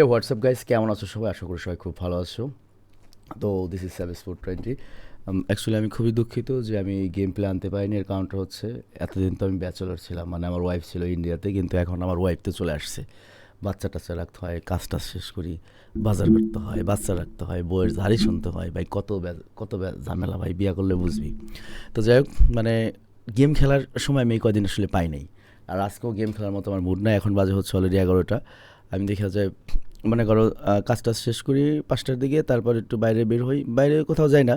WhatsApp guys, কেমন আছো সবাই? আশা করি সবাই খুব ভালো আছো। তো this is save sport 20। Actually আমি খুবই দুঃখিত যে আমি গেম প্লে আনতে পারিনি। এর কারণটা হচ্ছে এতদিন তো আমি ব্যাচেলর ছিলাম, মানে আমার ওয়াইফ ছিল ইন্ডিয়াতে, কিন্তু এখন আমার ওয়াইফ তো চলে আসছে। বাচ্চা টাচ্চা রাখতে হয়, কাজ টাজ শেষ করি, বাজার করতে হয়, বাচ্চা রাখতে হয়, বইয়ের ঝাড়ি শুনতে হয়, ভাই ঝামেলা ভাই, বিয়া করলে বুঝবি। তো যাই হোক, মানে গেম খেলার সময় আমি এই কদিন আসলে পাই নাই। আর আজকেও গেম খেলার মতো আমার মুড নাই। এখন বাজে হচ্ছে অলরেডি 11টা। আমি দেখা যায়, মনে করো কাজ টাজ শেষ করি 5টার দিকে, তারপর একটু বাইরে বের হই, বাইরে কোথাও যাই না,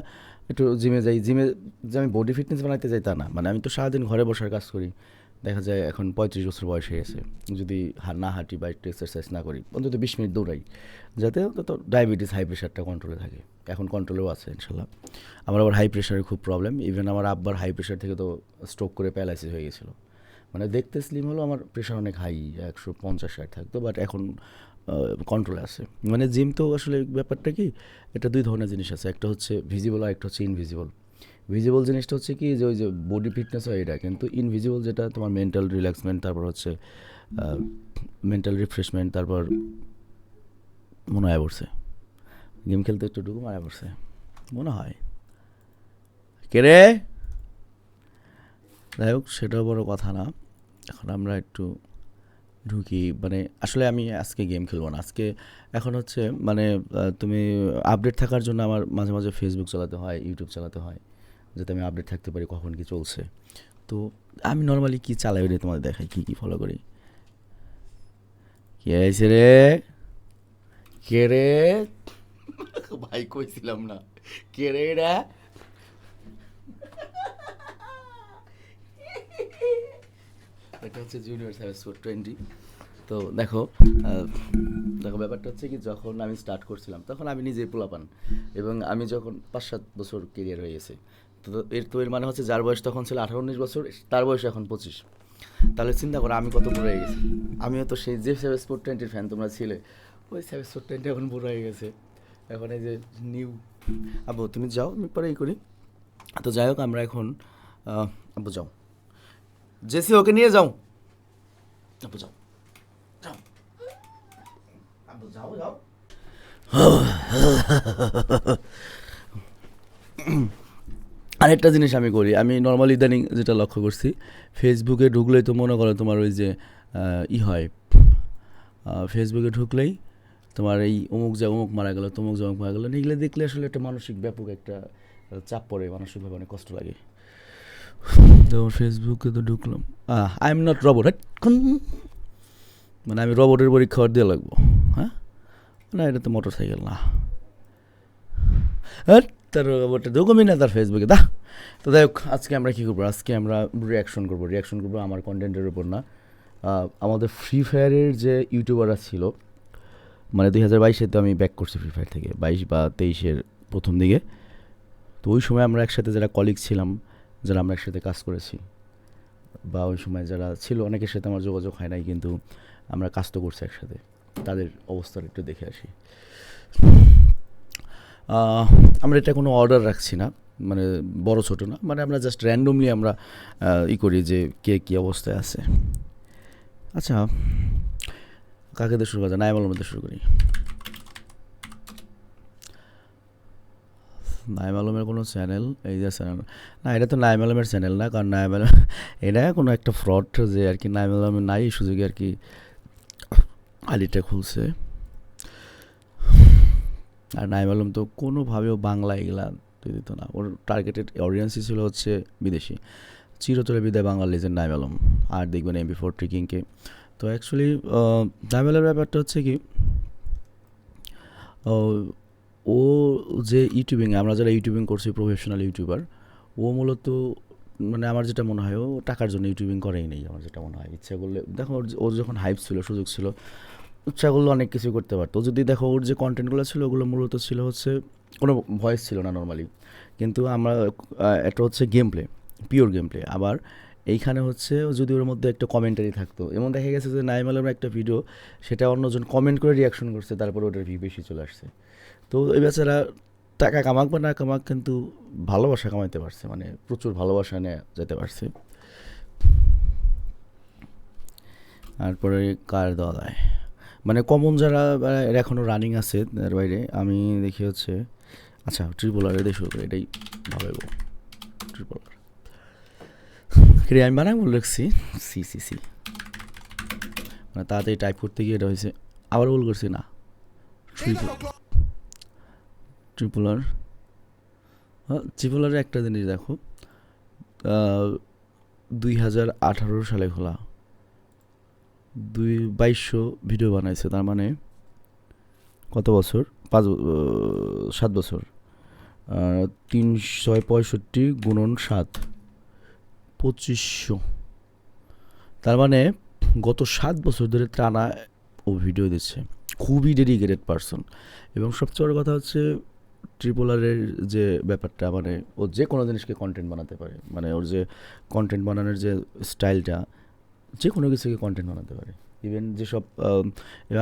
একটু জিমে যাই। জিমে যে আমি বডি ফিটনেস বানাইতে যাই তা না, মানে আমি তো সারাদিন ঘরে বসার কাজ করি। দেখা যায় এখন 35 বছর বয়স হয়ে গেছে, যদি না হাঁটি বা একটু এক্সারসাইজ না করি, অন্তত 20 মিনিট দৌড়াই, যাতে অন্তত ডায়াবেটিস হাই প্রেশারটা কন্ট্রোলে থাকে। এখন কন্ট্রোলেও আছে ইনশাল্লাহ। আমার আবার হাই প্রেশারের খুব প্রবলেম, ইভেন আমার আব্বার হাই প্রেশার থেকে তো স্ট্রোক করে প্যারালাইসিস হয়ে গেছিলো। মানে দেখতে স্লিম হলো, আমার প্রেশার অনেক হাই, 150-60 থাকতো, বাট এখন কন্ট্রোলে আছে। মানে জিম তো আসলে ব্যাপারটা কি, এটা দুই ধরনের জিনিস আছে, একটা হচ্ছে ভিজিবল আর একটা হচ্ছে ইনভিজিবল। ভিজিবল জিনিসটা হচ্ছে কি, যে ওই যে বডি ফিটনেস হয় এটা, কিন্তু ইনভিজিবল যেটা তোমার মেন্টাল রিল্যাক্সমেন্ট, তারপর হচ্ছে মেন্টাল রিফ্রেশমেন্ট, তারপর মনে হয় পড়ছে গেম খেলতে একটু ঢুকু মারা পড়ছে মনে হয়। কে রে? যাই হোক, সেটাও বড় কথা না। এখন আমরা একটু ঢুকি, মানে আসলে আমি আজকে গেম খেলবো না আজকে। এখন হচ্ছে মানে তুমি আপডেট থাকার জন্য আমার মাঝে মাঝে ফেসবুক চালাতে হয়, ইউটিউব চালাতে হয়, যাতে আমি আপডেট থাকতে পারি কখন কি চলছে। তো আমি নর্মালি কি চালাই ওটা তোমাদের দেখাই, কি কি ফলো করি। কে আছে রে? কে রে? ভাই কইছিলাম না। কে রে এরা? এটা হচ্ছে জুনিয়র সার্ভিস 20। তো দেখো, আহ, দেখো ব্যাপারটা হচ্ছে কি, যখন আমি স্টার্ট করছিলাম তখন আমি নিজেই পোলাপান, এবং আমি যখন 5-7 বছর কেরিয়ার হয়ে গেছে। তো এর মানে হচ্ছে যার বয়স তখন ছিল 18-19 বছর, তার বয়স এখন 25। তাহলে চিন্তা করো আমি কত বুড়ো হয়ে গেছি। আমিও তো সেই যে সেভেন স্পোর্ট 20 ফ্যান তোমরা ছিলে, ওই সেভেন স্পোর্ট 20 এখন বুড়ো হয়ে গেছে। এখন এই যে নিউ। আব্বু তুমি যাও, আমি পরে ই করি। তো যাই হোক, আমরা এখন আব্বু যাও, জেসি ওকে নিয়ে যাও। আব্বু যাও, যাও, আব্বু যাও, যাও। আরেকটা জিনিস আমি করি, আমি নর্মালি ইদানিং যেটা লক্ষ্য করছি, ফেসবুকে ঢুকলেই তো মনে করো তোমার ওই যে ই হয়, ফেসবুকে ঢুকলেই তোমার এই অমুক মারা গেল, তমুক যে অমুক মারা গেলো, এগুলো দেখলে আসলে একটা মানসিক ব্যাপক একটা চাপ পড়ে, মানসিকভাবে অনেক কষ্ট লাগে। তো ফেসবুকে তো ঢুকলাম, আই এম নট রবট, মানে আমি রবটের পরীক্ষা দিয়ে লাগবো? হ্যাঁ, না এটা তো মোটর সাইকেল না। হ্যাঁ, তার রবটে ঢুকবই না তার ফেসবুকে দা। তো যাই হোক, আজকে আমরা কী করবো, আজকে আমরা রিয়াকশন করবো আমার কন্টেন্টের উপর না। আমাদের ফ্রি ফায়ারের যে ইউটিউবাররা ছিল, মানে 2022-এ তো আমি ব্যাক করছি ফ্রি ফায়ার থেকে, 22 বা 23-এর প্রথম দিকে। তো ওই সময় আমরা একসাথে যারা কলিগ ছিলাম, যারা আমরা একসাথে কাজ করেছি, বা ওই সময় যারা ছিল, অনেকের সাথে আমার যোগাযোগ হয় নাই, কিন্তু আমরা কাজ তো করছি একসাথে, তাদের অবস্থাটা একটু দেখে আসি। আহ, আমরা এটা কোনো অর্ডার রাখছি না, মানে বড় ছোট না, মানে আমরা জাস্ট র্যান্ডমলি আমরা ই করি যে কে কী অবস্থায় আছে। আচ্ছা, কাকে দিয়ে শুরু করা যায়? নাইম আলমের দিয়ে শুরু করি। নাইম আলমের কোনো চ্যানেল, এই যে চ্যানেল, না এটা তো নাইম আলমের চ্যানেল না, কারণ নাইম আলম এটা কোনো একটা ফ্রড, যে আর কি নাইম আলমের নাই এই সুযোগে আর কি আলিটা খুলছে। আর নাইম আলম তো কোনোভাবেও বাংলা এগুলা দিত না, ওর টার্গেটেড অডিয়েন্সই ছিল হচ্ছে বিদেশি। চিরতরে বিদায় বাংলা লেজেন্ড নাইম আলম। আর দেখবেন MP4 ট্রিকিংকে। তো অ্যাকচুয়ালি নাইম আলমের ব্যাপারটা হচ্ছে কি, ও যে ইউটিউবিং, আমরা যারা ইউটিউবিং করছি প্রফেশনাল ইউটিউবার, ও মূলত, মানে আমার যেটা মনে হয় ও টাকার জন্য ইউটিউবিং করেই নেই। আমার যেটা মনে হয়, ইচ্ছা করলে দেখো, ওর যখন হাইপ ছিল, সুযোগ ছিল, ইচ্ছা করলে অনেক কিছু করতে পারতো। যদি দেখো ওর যে কন্টেন্টগুলো ছিল, ওগুলো মূলত ছিল হচ্ছে, কোনো ভয়েস ছিল না নর্মালি, কিন্তু আমরা একটা হচ্ছে game play, pure game play. আবার এইখানে হচ্ছে যদি ওর মধ্যে একটা কমেন্টারি থাকতো, এমন দেখা গেছে যে নাইম আলমের একটা ভিডিও, সেটা অন্যজন কমেন্ট করে রিয়াকশন করছে, তারপর ওটার ভিউ বেশি চলে আসছে। তো এই বেচারা টাকা কামাক বা না কামাক, কিন্তু ভালোবাসা কামাইতে পারছে, মানে প্রচুর ভালোবাসা নিয়ে যেতে পারছে। তারপরে কার দেওয়া যায়, মানে কমন যারা এর এখনও রানিং আছে এর বাইরে আমি দেখি হচ্ছে আচ্ছা ট্রিপল আর দিয়ে শুরু করি, এটাই ভালো হইব। ট্রিপল আর আমি বানাই বলে রাখছি সি সি সি, মানে তাড়াতাড়ি টাইপ করতে গিয়ে এটা হয়েছে, আবার বল করছি না ট্রিপল আর। হ্যাঁ ট্রিপল আরের একটা জিনিস দেখো, 2018 সালে খোলা, 2200 ভিডিও বানাইছে, তার মানে কত বছর, 7 বছর, 365 গুণন 7, 2500, তার মানে গত 7 বছর ধরে টানা ও ভিডিও দিচ্ছে, খুবই ডেডিকেটেড পারসন। এবং সবচেয়ে বড় কথা হচ্ছে ট্রিপল আরের যে ব্যাপারটা, মানে ও যে কোনো জিনিসকে কন্টেন্ট বানাতে পারে, মানে ওর যে কন্টেন্ট বানানোর যে স্টাইলটা, যে কোনো কিছুকে কন্টেন্ট বানাতে পারে। ইভেন যেসব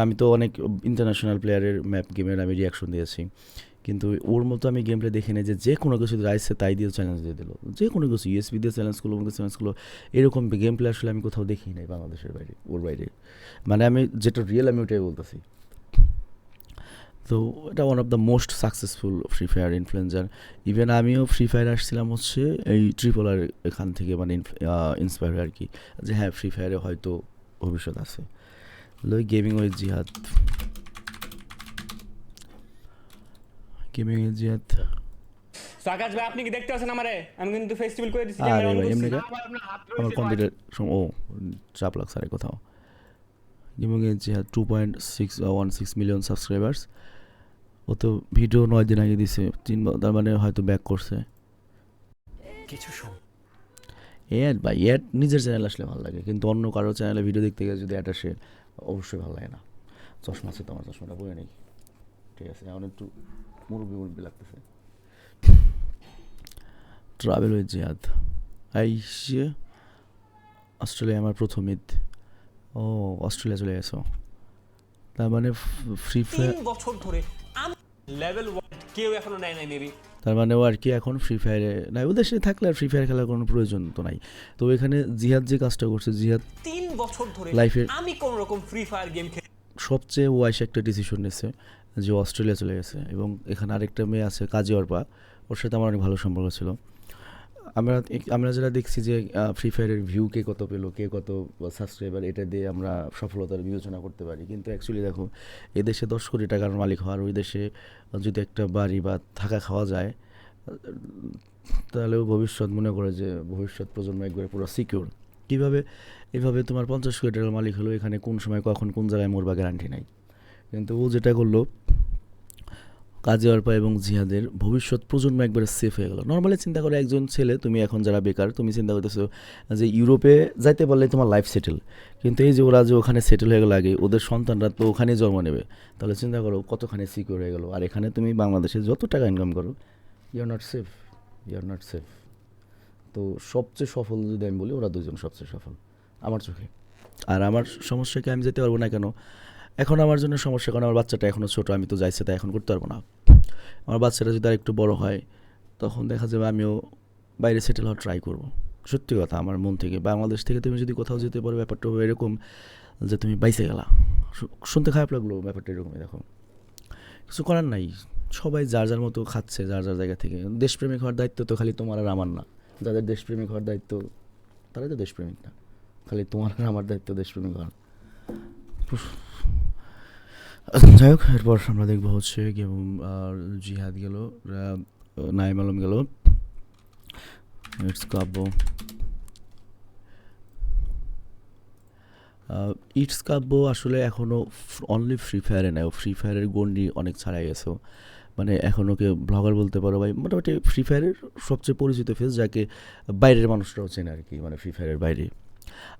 আমি তো অনেক ইন্টারন্যাশনাল প্লেয়ারের ম্যাপ গেমের আমি রিয়াকশন দিয়েছি, কিন্তু ওর মতো আমি গেম প্লে দেখি না যে কোনো কিছু রাইসে তাই দিয়ে চ্যালেঞ্জ দিয়ে দিল, যে কোনো কিছু ইউএসবি দিয়ে চ্যালেঞ্জগুলো এরকম গেম প্লে আসলে আমি কোথাও দেখি নাই বাংলাদেশের বাইরে, ওর বাইরে, মানে আমি যেটা রিয়েল আমি ওটাই বলতেছি। তো এটা one of the most successful free fire influencer. Even আমিও ফ্রি ফায়ার আসছিলাম হচ্ছে এই ট্রিপল আর এখান থেকে, মানে ইন্সপায়ার আর কি, যে হ্যাঁ ফ্রি ফায়ারে হয়তো ভবিষ্যৎ আছে। গেমিং উইথ জিহাদ, গেমিং উইথ জিহাদ। আকাশ ভাই আপনি কি দেখতে পাচ্ছেন আমারে? আমি কিন্তু ফেস্টিভ্যাল করে দিছি, আরে ক্যামেরা অন ভাই করছি। এমনি না ভাই আপনার হাত আমার রয়েছে ভাই। কম্পিউটার ও চাপ লাগছে আরে কোথাও। গেমিং উইথ জিহাদ 2.616 মিলিয়ন সাবস্ক্রাইবার্স। ও তো ভিডিও 9 দিন আগে দিছে, তার মানে হয়তো ব্যাক করছে। কিছু শোন অ্যাড বা অ্যাড নিজের চ্যানেল আসলে ভালো লাগে, কিন্তু অন্য কারো চ্যানেলে ভিডিও দেখতে গেলে যদি অ্যাড আসে অবশ্যই ভালো লাগে না। চশমা আছে তো, আমার চশমাটা পরে নেই, ঠিক আছে, এখন একটু মুরব্বি লাগতেছে। ট্রাভেল উইথ জিহাদ, আইসে অস্ট্রেলিয়া আমার প্রথম ঈদ। ও অস্ট্রেলিয়া চলে গেছো, তার মানে ফ্রি ফায়ার 3 বছর ধরে আমি লেভেল 1 কেউ এখনো নেয় নাই মেবি। তার মানে ও আর কি এখন ফ্রি ফায়ারে নাই, ও দেশে থাকলে আর ফ্রি ফায়ার খেলার কোনো প্রয়োজন তো নাই। তো এখানে জিহাদ যে কাজটা করছে, জিহাদ 3 বছর ধরে লাইফের আমি কোন রকম ফ্রি ফায়ার গেম খেলি। সবচেয়ে ওয়াইস একটা ডিসিশন নিয়েছে যে অস্ট্রেলিয়া চলে গেছে, এবং এখানে আরেকটা মেয়ে আছে কাজী অর্পা, ওর সাথে আমার অনেক ভালো সম্পর্ক ছিল। আমরা আমরা যারা দেখছি যে ফ্রি ফায়ারের ভিউ কে কত পেলো, কে কত সাবস্ক্রাইবার, এটা দিয়ে আমরা সফলতার বিবেচনা করতে পারি, কিন্তু অ্যাকচুয়ালি দেখো এদেশে 10 কোটি টাকার মালিক হওয়ার, ওই দেশে যদি একটা বাড়ি বা থাকা খাওয়া যায়, তাহলেও ভবিষ্যৎ মনে করে যে ভবিষ্যৎ প্রজন্ম একবারে পুরো সিকিউর। কীভাবে এভাবে তোমার 50 কোটি টাকার মালিক হলো, এখানে কোন সময় কখন কোন জায়গায় মরবা গ্যারান্টি নাই। কিন্তু ও যেটা করলো, কাজী অর্পা এবং জিহাদের ভবিষ্যৎ প্রজন্ম একবারে সেফ হয়ে গেল। নর্মালি চিন্তা করে একজন ছেলে, তুমি এখন যারা বেকার, তুমি চিন্তা করতেছো যে ইউরোপে যাইতে পারলে তোমার লাইফ সেটেল, কিন্তু এই যে ওরা যে ওখানে সেটেল হয়ে গেল আগে, ওদের সন্তানরা তো ওখানেই জন্ম নেবে, তাহলে চিন্তা করো কতখানি সিকিউর হয়ে গেলো। আর এখানে তুমি বাংলাদেশে যত টাকা ইনকাম করো, you are not safe, you are not safe. তো সবচেয়ে সফল যদি আমি বলি, ওরা দুজন সবচেয়ে সফল আমার চোখে। আর আমার সমস্যাকে আমি যেতে পারবো না কেন, এখন আমার জন্য সমস্যা, কারণ আমার বাচ্চাটা এখনও ছোটো, আমি তো যাইছে তাই এখন করতে পারবো না। আমার বাচ্চাটা যদি আর একটু বড় হয়, তখন দেখা যাবে আমিও বাইরে সেটেল হওয়ার ট্রাই করবো। সত্যি কথা, আমার মন থেকে, বাংলাদেশ থেকে তুমি যদি কোথাও যেতে পারো, ব্যাপারটা হবে এরকম যে তুমি বাইসে গেলা। শুনতে খারাপ লাগলো, ব্যাপারটা এরকমই। দেখো কিছু করার নাই, সবাই যার যার মতো খাচ্ছে যার যার জায়গা থেকে। দেশপ্রেমিক হওয়ার দায়িত্ব তো খালি তোমার আর আমার না, যাদের দেশপ্রেমিক হওয়ার দায়িত্ব তারাই তো দেশপ্রেমিক না, খালি তোমার আর আমার দায়িত্ব দেশপ্রেমিক হওয়ার। যাই হোক, এরপর আমরা দেখবো হচ্ছে গেম আর জিহাদ গেল, নাইম আলম গেল, ইটস কাব্য। ইটস কাব্য আসলে এখনও অনলি ফ্রি ফায়ারে নেয়, ফ্রি ফায়ারের গন্ডি অনেক ছাড়াই গেছে, মানে এখন ওকে ব্লগার বলতে পারো ভাই, মোটামুটি ফ্রি ফায়ারের সবচেয়ে পরিচিত ফেস, যাকে বাইরের মানুষরাও চেনে আর কি, মানে ফ্রি ফায়ারের বাইরে।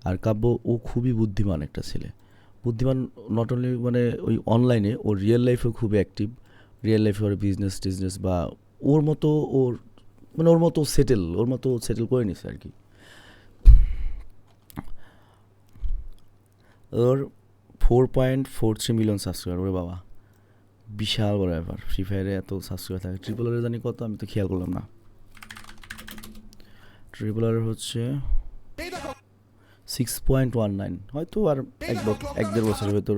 আর কাব্য ও খুবই বুদ্ধিমান একটা ছেলে, বুদ্ধিমান নট অনলি মানে ওই অনলাইনে, ওর রিয়েল লাইফেও খুবই অ্যাক্টিভ, রিয়েল লাইফে ওর বিজনেস বা ওর মতো ওর মানে ওর মতো সেটেল করে নিছে আর কি। ওর 4.43 মিলিয়ন সাবস্ক্রাইবার, ওরে বাবা বিশাল বড় ব্যাপার, ফ্রি ফায়ারে এত সাবস্ক্রাইবার থাকে। ট্রিপল আর জানি কত, আমি তো খেয়াল করলাম না। ট্রিপল আর হচ্ছে 6.19, হয়তো আর 1-1.5 বছরের ভেতর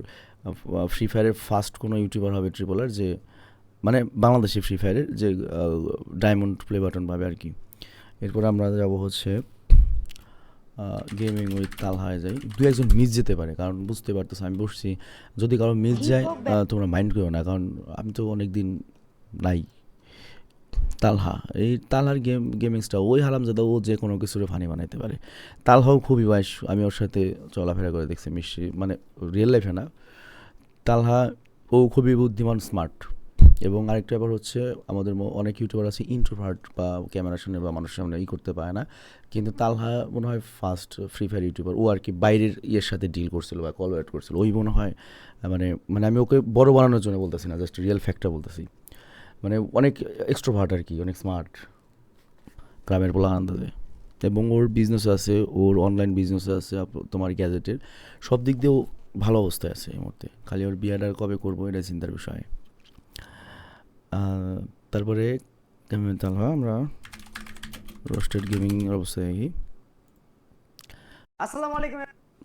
ফ্রি ফায়ারের ফার্স্ট কোনো ইউটিউবার হবে ট্রিপলার যে মানে বাংলাদেশি ফ্রি ফায়ারের যে ডায়মন্ড প্লে বাটন পাবে আর কি। এরপর আমরা যাব হচ্ছে গেমিং উইথ তালহায় যাই। দু একজন মিস যেতে পারে, কারণ বুঝতে পারতেছো আমি বসছি, যদি কারো মিস যায় তোমরা মাইন্ড করো না, কারণ আমি তো অনেক দিন নাই। তালহা, এই তালহার গেমিংসটা ওই হারামজাদা, ও যে কোনো কিছুরে ফানি বানাইতে পারে। তালহাও খুবই বাইশ, আমি ওর সাথে চলাফেরা করে দেখছি মিশি, মানে রিয়েল লাইফে না। তালহা ও খুবই বুদ্ধিমান, স্মার্ট। এবং আরেকটা ব্যাপার হচ্ছে আমাদের অনেক ইউটিউবার আছে ইন্ট্রোভার্ট বা ক্যামেরার সামনে বা মানুষের সামনে করতে পারে না, কিন্তু তালহা মনে হয় ফার্স্ট ফ্রি ফায়ার ইউটিউবার। ও আর কি বাইরের ইয়ের সাথে ডিল করছিল বা কোলাবরেট করছিল, ওই মনে হয় মানে মানে আমি ওকে বড় বানানোর জন্য বলতেছি না, জাস্ট রিয়েল ফ্যাক্টটা বলতেছি। মানে অনেক এক্সট্রোভার্ট আর কি, অনেক স্মার্ট, গ্রামের পোলা আনন্দ দেয়। এবং ওর বিজনেস আছে, ওর অনলাইন বিজনেস আছে তোমার গ্যাজেটের, সব দিক দিয়েও ভালো অবস্থায় আছে এই মুহূর্তে। খালি ওর বিয়েটা কবে করবো এটা চিন্তার বিষয়। তারপরে তাহলে আমরা রোস্টেড গেমিংয়ের অবস্থায় দেখি। আসসালামু আলাইকুম।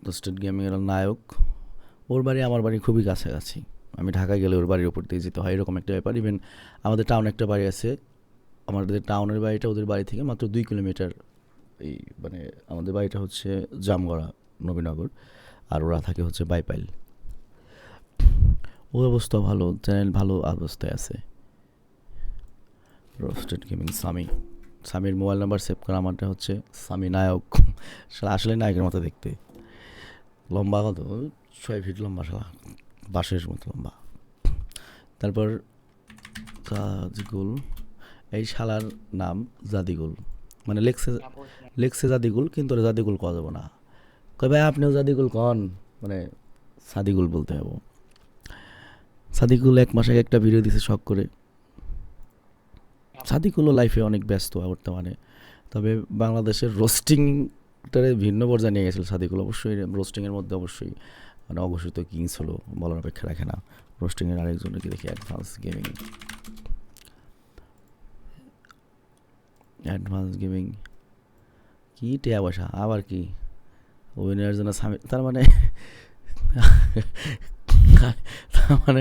রোস্টেড গেমিংয়ের নায়ক, ওর বাড়ি আমার বাড়ি খুবই কাছাকাছি, আমি ঢাকায় গেলে ওর বাড়ির ওপর দিয়ে যেতে হয়, এরকম একটা ব্যাপার। ইভেন আমাদের টাউনে একটা বাড়ি আছে, আমাদের টাউনের বাড়িটা ওদের বাড়ি থেকে মাত্র 2 কিলোমিটার। এই মানে আমাদের বাড়িটা হচ্ছে জামগড়া নবীনগর, আর ওরা থাকে হচ্ছে বাইপাইল। ওই অবস্থা ভালো, চ্যানেল ভালো অবস্থায় আছে। Roasted gaming Samir mobile number save করা, আমারটা হচ্ছে সামি নায়ক। শালা আসলে নায়কের মতো দেখতে, লম্বা কত 6 ফিট লম্বা, শালা বাঁশের মতো লম্বা। তারপর জাদিগুল, এই শালার নাম জাদিগুল, মানে লেখছে জাদিগুল, কিন্তু ওরা জাদিগুল কওয়া যাবো না। কয় ভাই আপনিও জাদিগুল কন, মানে সাদিগুল বলতে হবে। সাদিকুল 1 মাস আগে একটা ভিডিও দিছে শখ করে। সাদিকুলও লাইফে অনেক ব্যস্ত বর্তমানে, তবে বাংলাদেশের রোস্টিংটারে ভিন্ন পর্যায়ে নিয়ে গেছিল সাদিকুল। অবশ্যই রোস্টিংয়ের মধ্যে অবশ্যই মানে অঘোষিত কিংস হলো, বলার অপেক্ষা রাখে না। রোস্টিংয়ের আরেকজনকে দেখি, অ্যাডভান্স গেমিং কি টিয়া পয়সা আবার কি অভিনয়ের জন্য স্বামী, তার মানে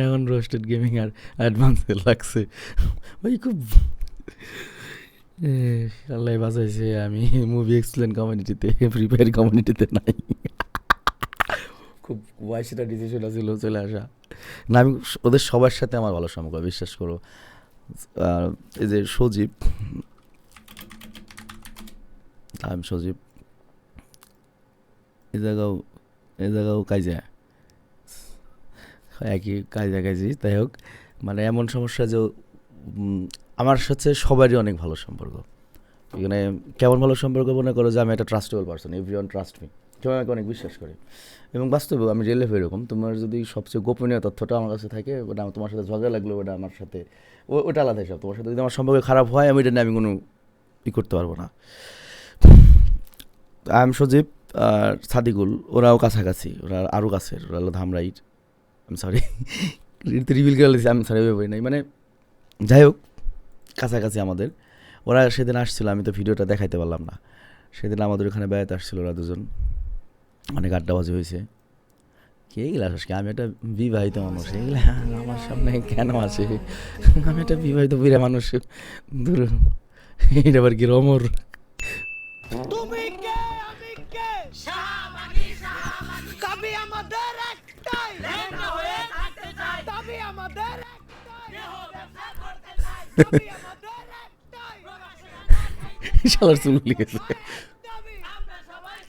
এখন রোস্টেড গেমিং আর অ্যাডভান্সে লাগছে ওই খুব আল্লাহ বাঁচাইছে, আমি মুভি এক্সপ্লেন কমিউনিটিতে, ফ্রি ফায়ার কমিউনিটিতে নাই। খুব বয়সটা ডিসিশন ছিল চলে আসা না। আমি ওদের সবার সাথে আমার ভালো সম্পর্ক, বিশ্বাস করো। এই যে সজীব, আমি সজীব, এই জায়গাও কাজে একই কাজে। তাই হোক, মানে এমন সমস্যা যে আমার সাথে সবারই অনেক ভালো সম্পর্ক। এখানে কেমন ভালো সম্পর্ক মনে করো যে আমি একটা trustable person, everyone trust me, কেউ আমাকে অনেক বিশ্বাস করে। এবং বাস্তবেও আমি রিয়েল লাইফে এরকম, তোমার যদি সবচেয়ে গোপনীয় তথ্যটা আমার কাছে থাকে, ওটা তোমার সাথে ঝগড়া লাগলো, ওটা আমার সাথে ওটা আলাদা হিসাব। তোমার সাথে যদি আমার সম্পর্ক খারাপ হয়, আমি এটা নিয়ে আমি কোনো করতে পারবো না। আই এম সজীব আর সাদিকুল, ওরাও কাছাকাছি, ওরা আরও কাছের, ওরা হলো ধামরাইট। আমি সরি রিভিল করে বলেছি, আমি সরি বই নাই, মানে যাই হোক কাছাকাছি আমাদের। ওরা সেদিন আসছিল, আমি তো ভিডিওটা দেখাইতে পারলাম না। সেদিন আমাদের ওখানে বেড়াতে আসছিল ওরা দুজন, অনেক আড্ডাবাজি হয়েছে। কে এগুলা আসে, আমি একটা বিবাহিত মানুষ, এগুলা আমার সামনে কেন আসে? আমি একটা বিবাহিত বুড়া মানুষ, দূর এটা আবার কি রমর। তুমি কে আমি কে শাহবাগী কবি আমাদের একটাই লেখা হয়ে থাকতে চাই, তবে আমাদের একটাই দেহ ব্যবসা করতে চাই, তবে আমাদের একটাই শালার চুল লিখেছে আমরা সবাই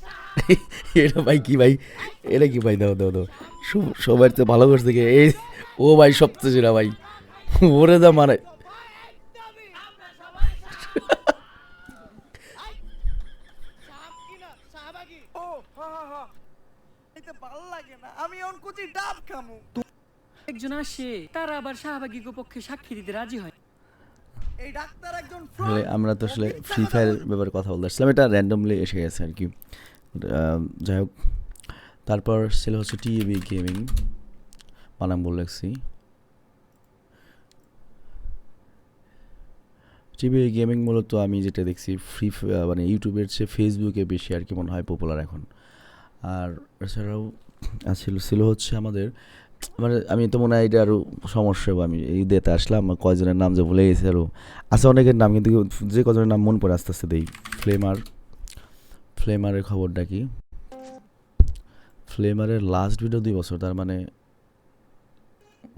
এটা ভাই কি ভাই, এটা কি ভাই, দাও সবার তো ভালো করছে কি এই, ও ভাই সবচেয়ে সেরা ভাই, ওরে যা মারে। আমরা সবাই শাহবাগী। ও হা এটা ভালো লাগে না, আমি অন কুচি ডাব খামু। একজন আসে, তারা আবার শাহবাগীর পক্ষে সাক্ষী দিতে রাজি হয়। এই ডাক্তার একজন আসলে আমরা তো আসলে ফ্রি ফায়ার ব্যাপারে কথা বলতে আসছিলাম, এটা র্যান্ডমলি এসে গেছে আর কি। যাই হোক, তারপর ছিল হচ্ছে টিএবি গেমিং, বানাম বলে রাখছি। টিভি গেমিং মূলত আমি যেটা দেখছি মানে ইউটিউবের চেয়ে ফেসবুকে বেশি আর কি মনে হয় পপুলার এখন। আর এছাড়াও ছিল হচ্ছে আমাদের মানে আমি তো মনে হয় এটা আরও সমস্যা হবে। আমি এই দিতে আসলাম কয়জনের নাম যে ভুলে গেছি আরও আছে অনেকের নাম, কিন্তু যে কজনের নাম মনে পড়ে আস্তে আস্তে দেই। ফ্লেমারের খবরটা কি? ফ্লেমারের লাস্ট ভিডিও 2 বছর, তার মানে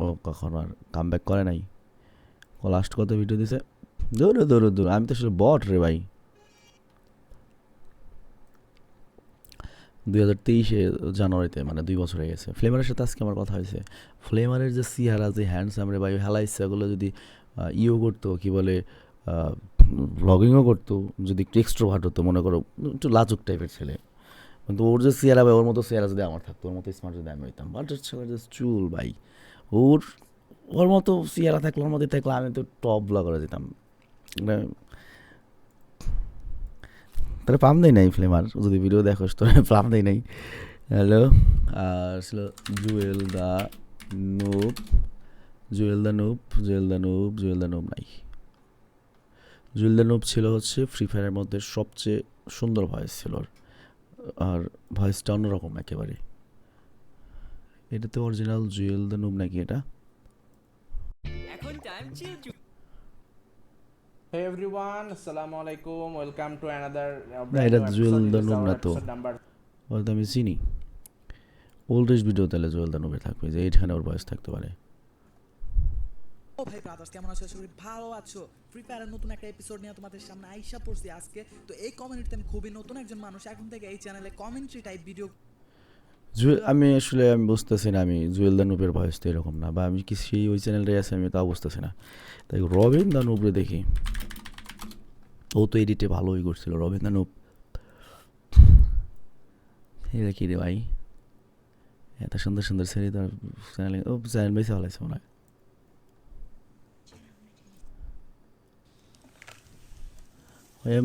ও কখনো আর কাম ব্যাক করে নাই। ও লাস্ট কত ভিডিও দিছে? দূর আমি তো আসলে বট রে ভাই। 2023 জানুয়ারিতে, মানে 2 বছর হয়ে গেছে। ফ্লেমারের সাথে আজকে আমার কথা হয়েছে। ফ্লেমারের যে চেহারা, যে হ্যান্ডসাম রে ভাই, হেলা ইচ্ছাগুলো যদি ইও করতো, কি বলে, ব্লগিংও করতো, যদি একটু এক্সট্রোভার্ট হতো, মনে করো একটু লাজুক টাইপের ছেলে, কিন্তু ওর যে চেহারা ভাই, ওর মতো চেহারা যদি আমার থাকতো, ওর মতো স্মার্ট যদি আমি হইতাম, বাট চুল ভাই, ওর ওর মতো চেহারা থাকলে, ওর মধ্যে থাকলে আমি তো টপ ব্লগারে যেতাম। মানে তাহলে পাম দেয় নাই ফ্লেমার, যদি ভিডিও দেখোস তো পাম দেয় নাই। হ্যালো, আর ছিল জুয়েল দা নুপ, জুয়েল দা নুপ নাই। জুয়েল দা নুপ ছিল হচ্ছে ফ্রি ফায়ারের মধ্যে সবচেয়ে সুন্দর ভয়েস ছিল ওর, আর ভয়েসটা অন্যরকম একেবারে। এটা তো অরিজিনাল জুয়েল দা নুপ নাকি এটা? এখন time chill. Hey everyone, assalamu alaikum. Welcome to another না, brand এটা new জুয়েল episode. দা This is নুপ our না তো, episode number বলতে আমি চিনি। ওল্ড এজ ভিডিও তাহলে জুয়েল দা নুপের থাকবে, যে এইখানে ওর ভয়েস থাকতে পারে। ও ভাই ব্রাদার্স, কেমন আছো? আশা করি ভালো আছো। ফ্রি ফায়ারের নতুন একটা এপিসোড নিয়ে তোমাদের সামনে আইসা পড়ছি আজকে। তো এই কমিউনিটিতে আমি খুবই নতুন একজন মানুষ, এখন থেকে এই চ্যানেলে কমেন্ট্রি টাইপ ভিডিও আমি আসলে আমি বুঝতেছি না, আমি জুয়েল দা নুপের ভয়েস তো এরকম না, বা আমি কি সেই ওই চ্যানেলটাই আছে, আমি তাও বুঝতেছি না। তাই রবিন দা নুপরে দেখি, ও তো এডিটে ভালোই করছিল। রবিন দা নুপ, এটা কি রে ভাই, এত সুন্দর সুন্দর ছেলে তার চ্যানেলে, ও চ্যানেল বেশি ভালো আছে মনে হয়।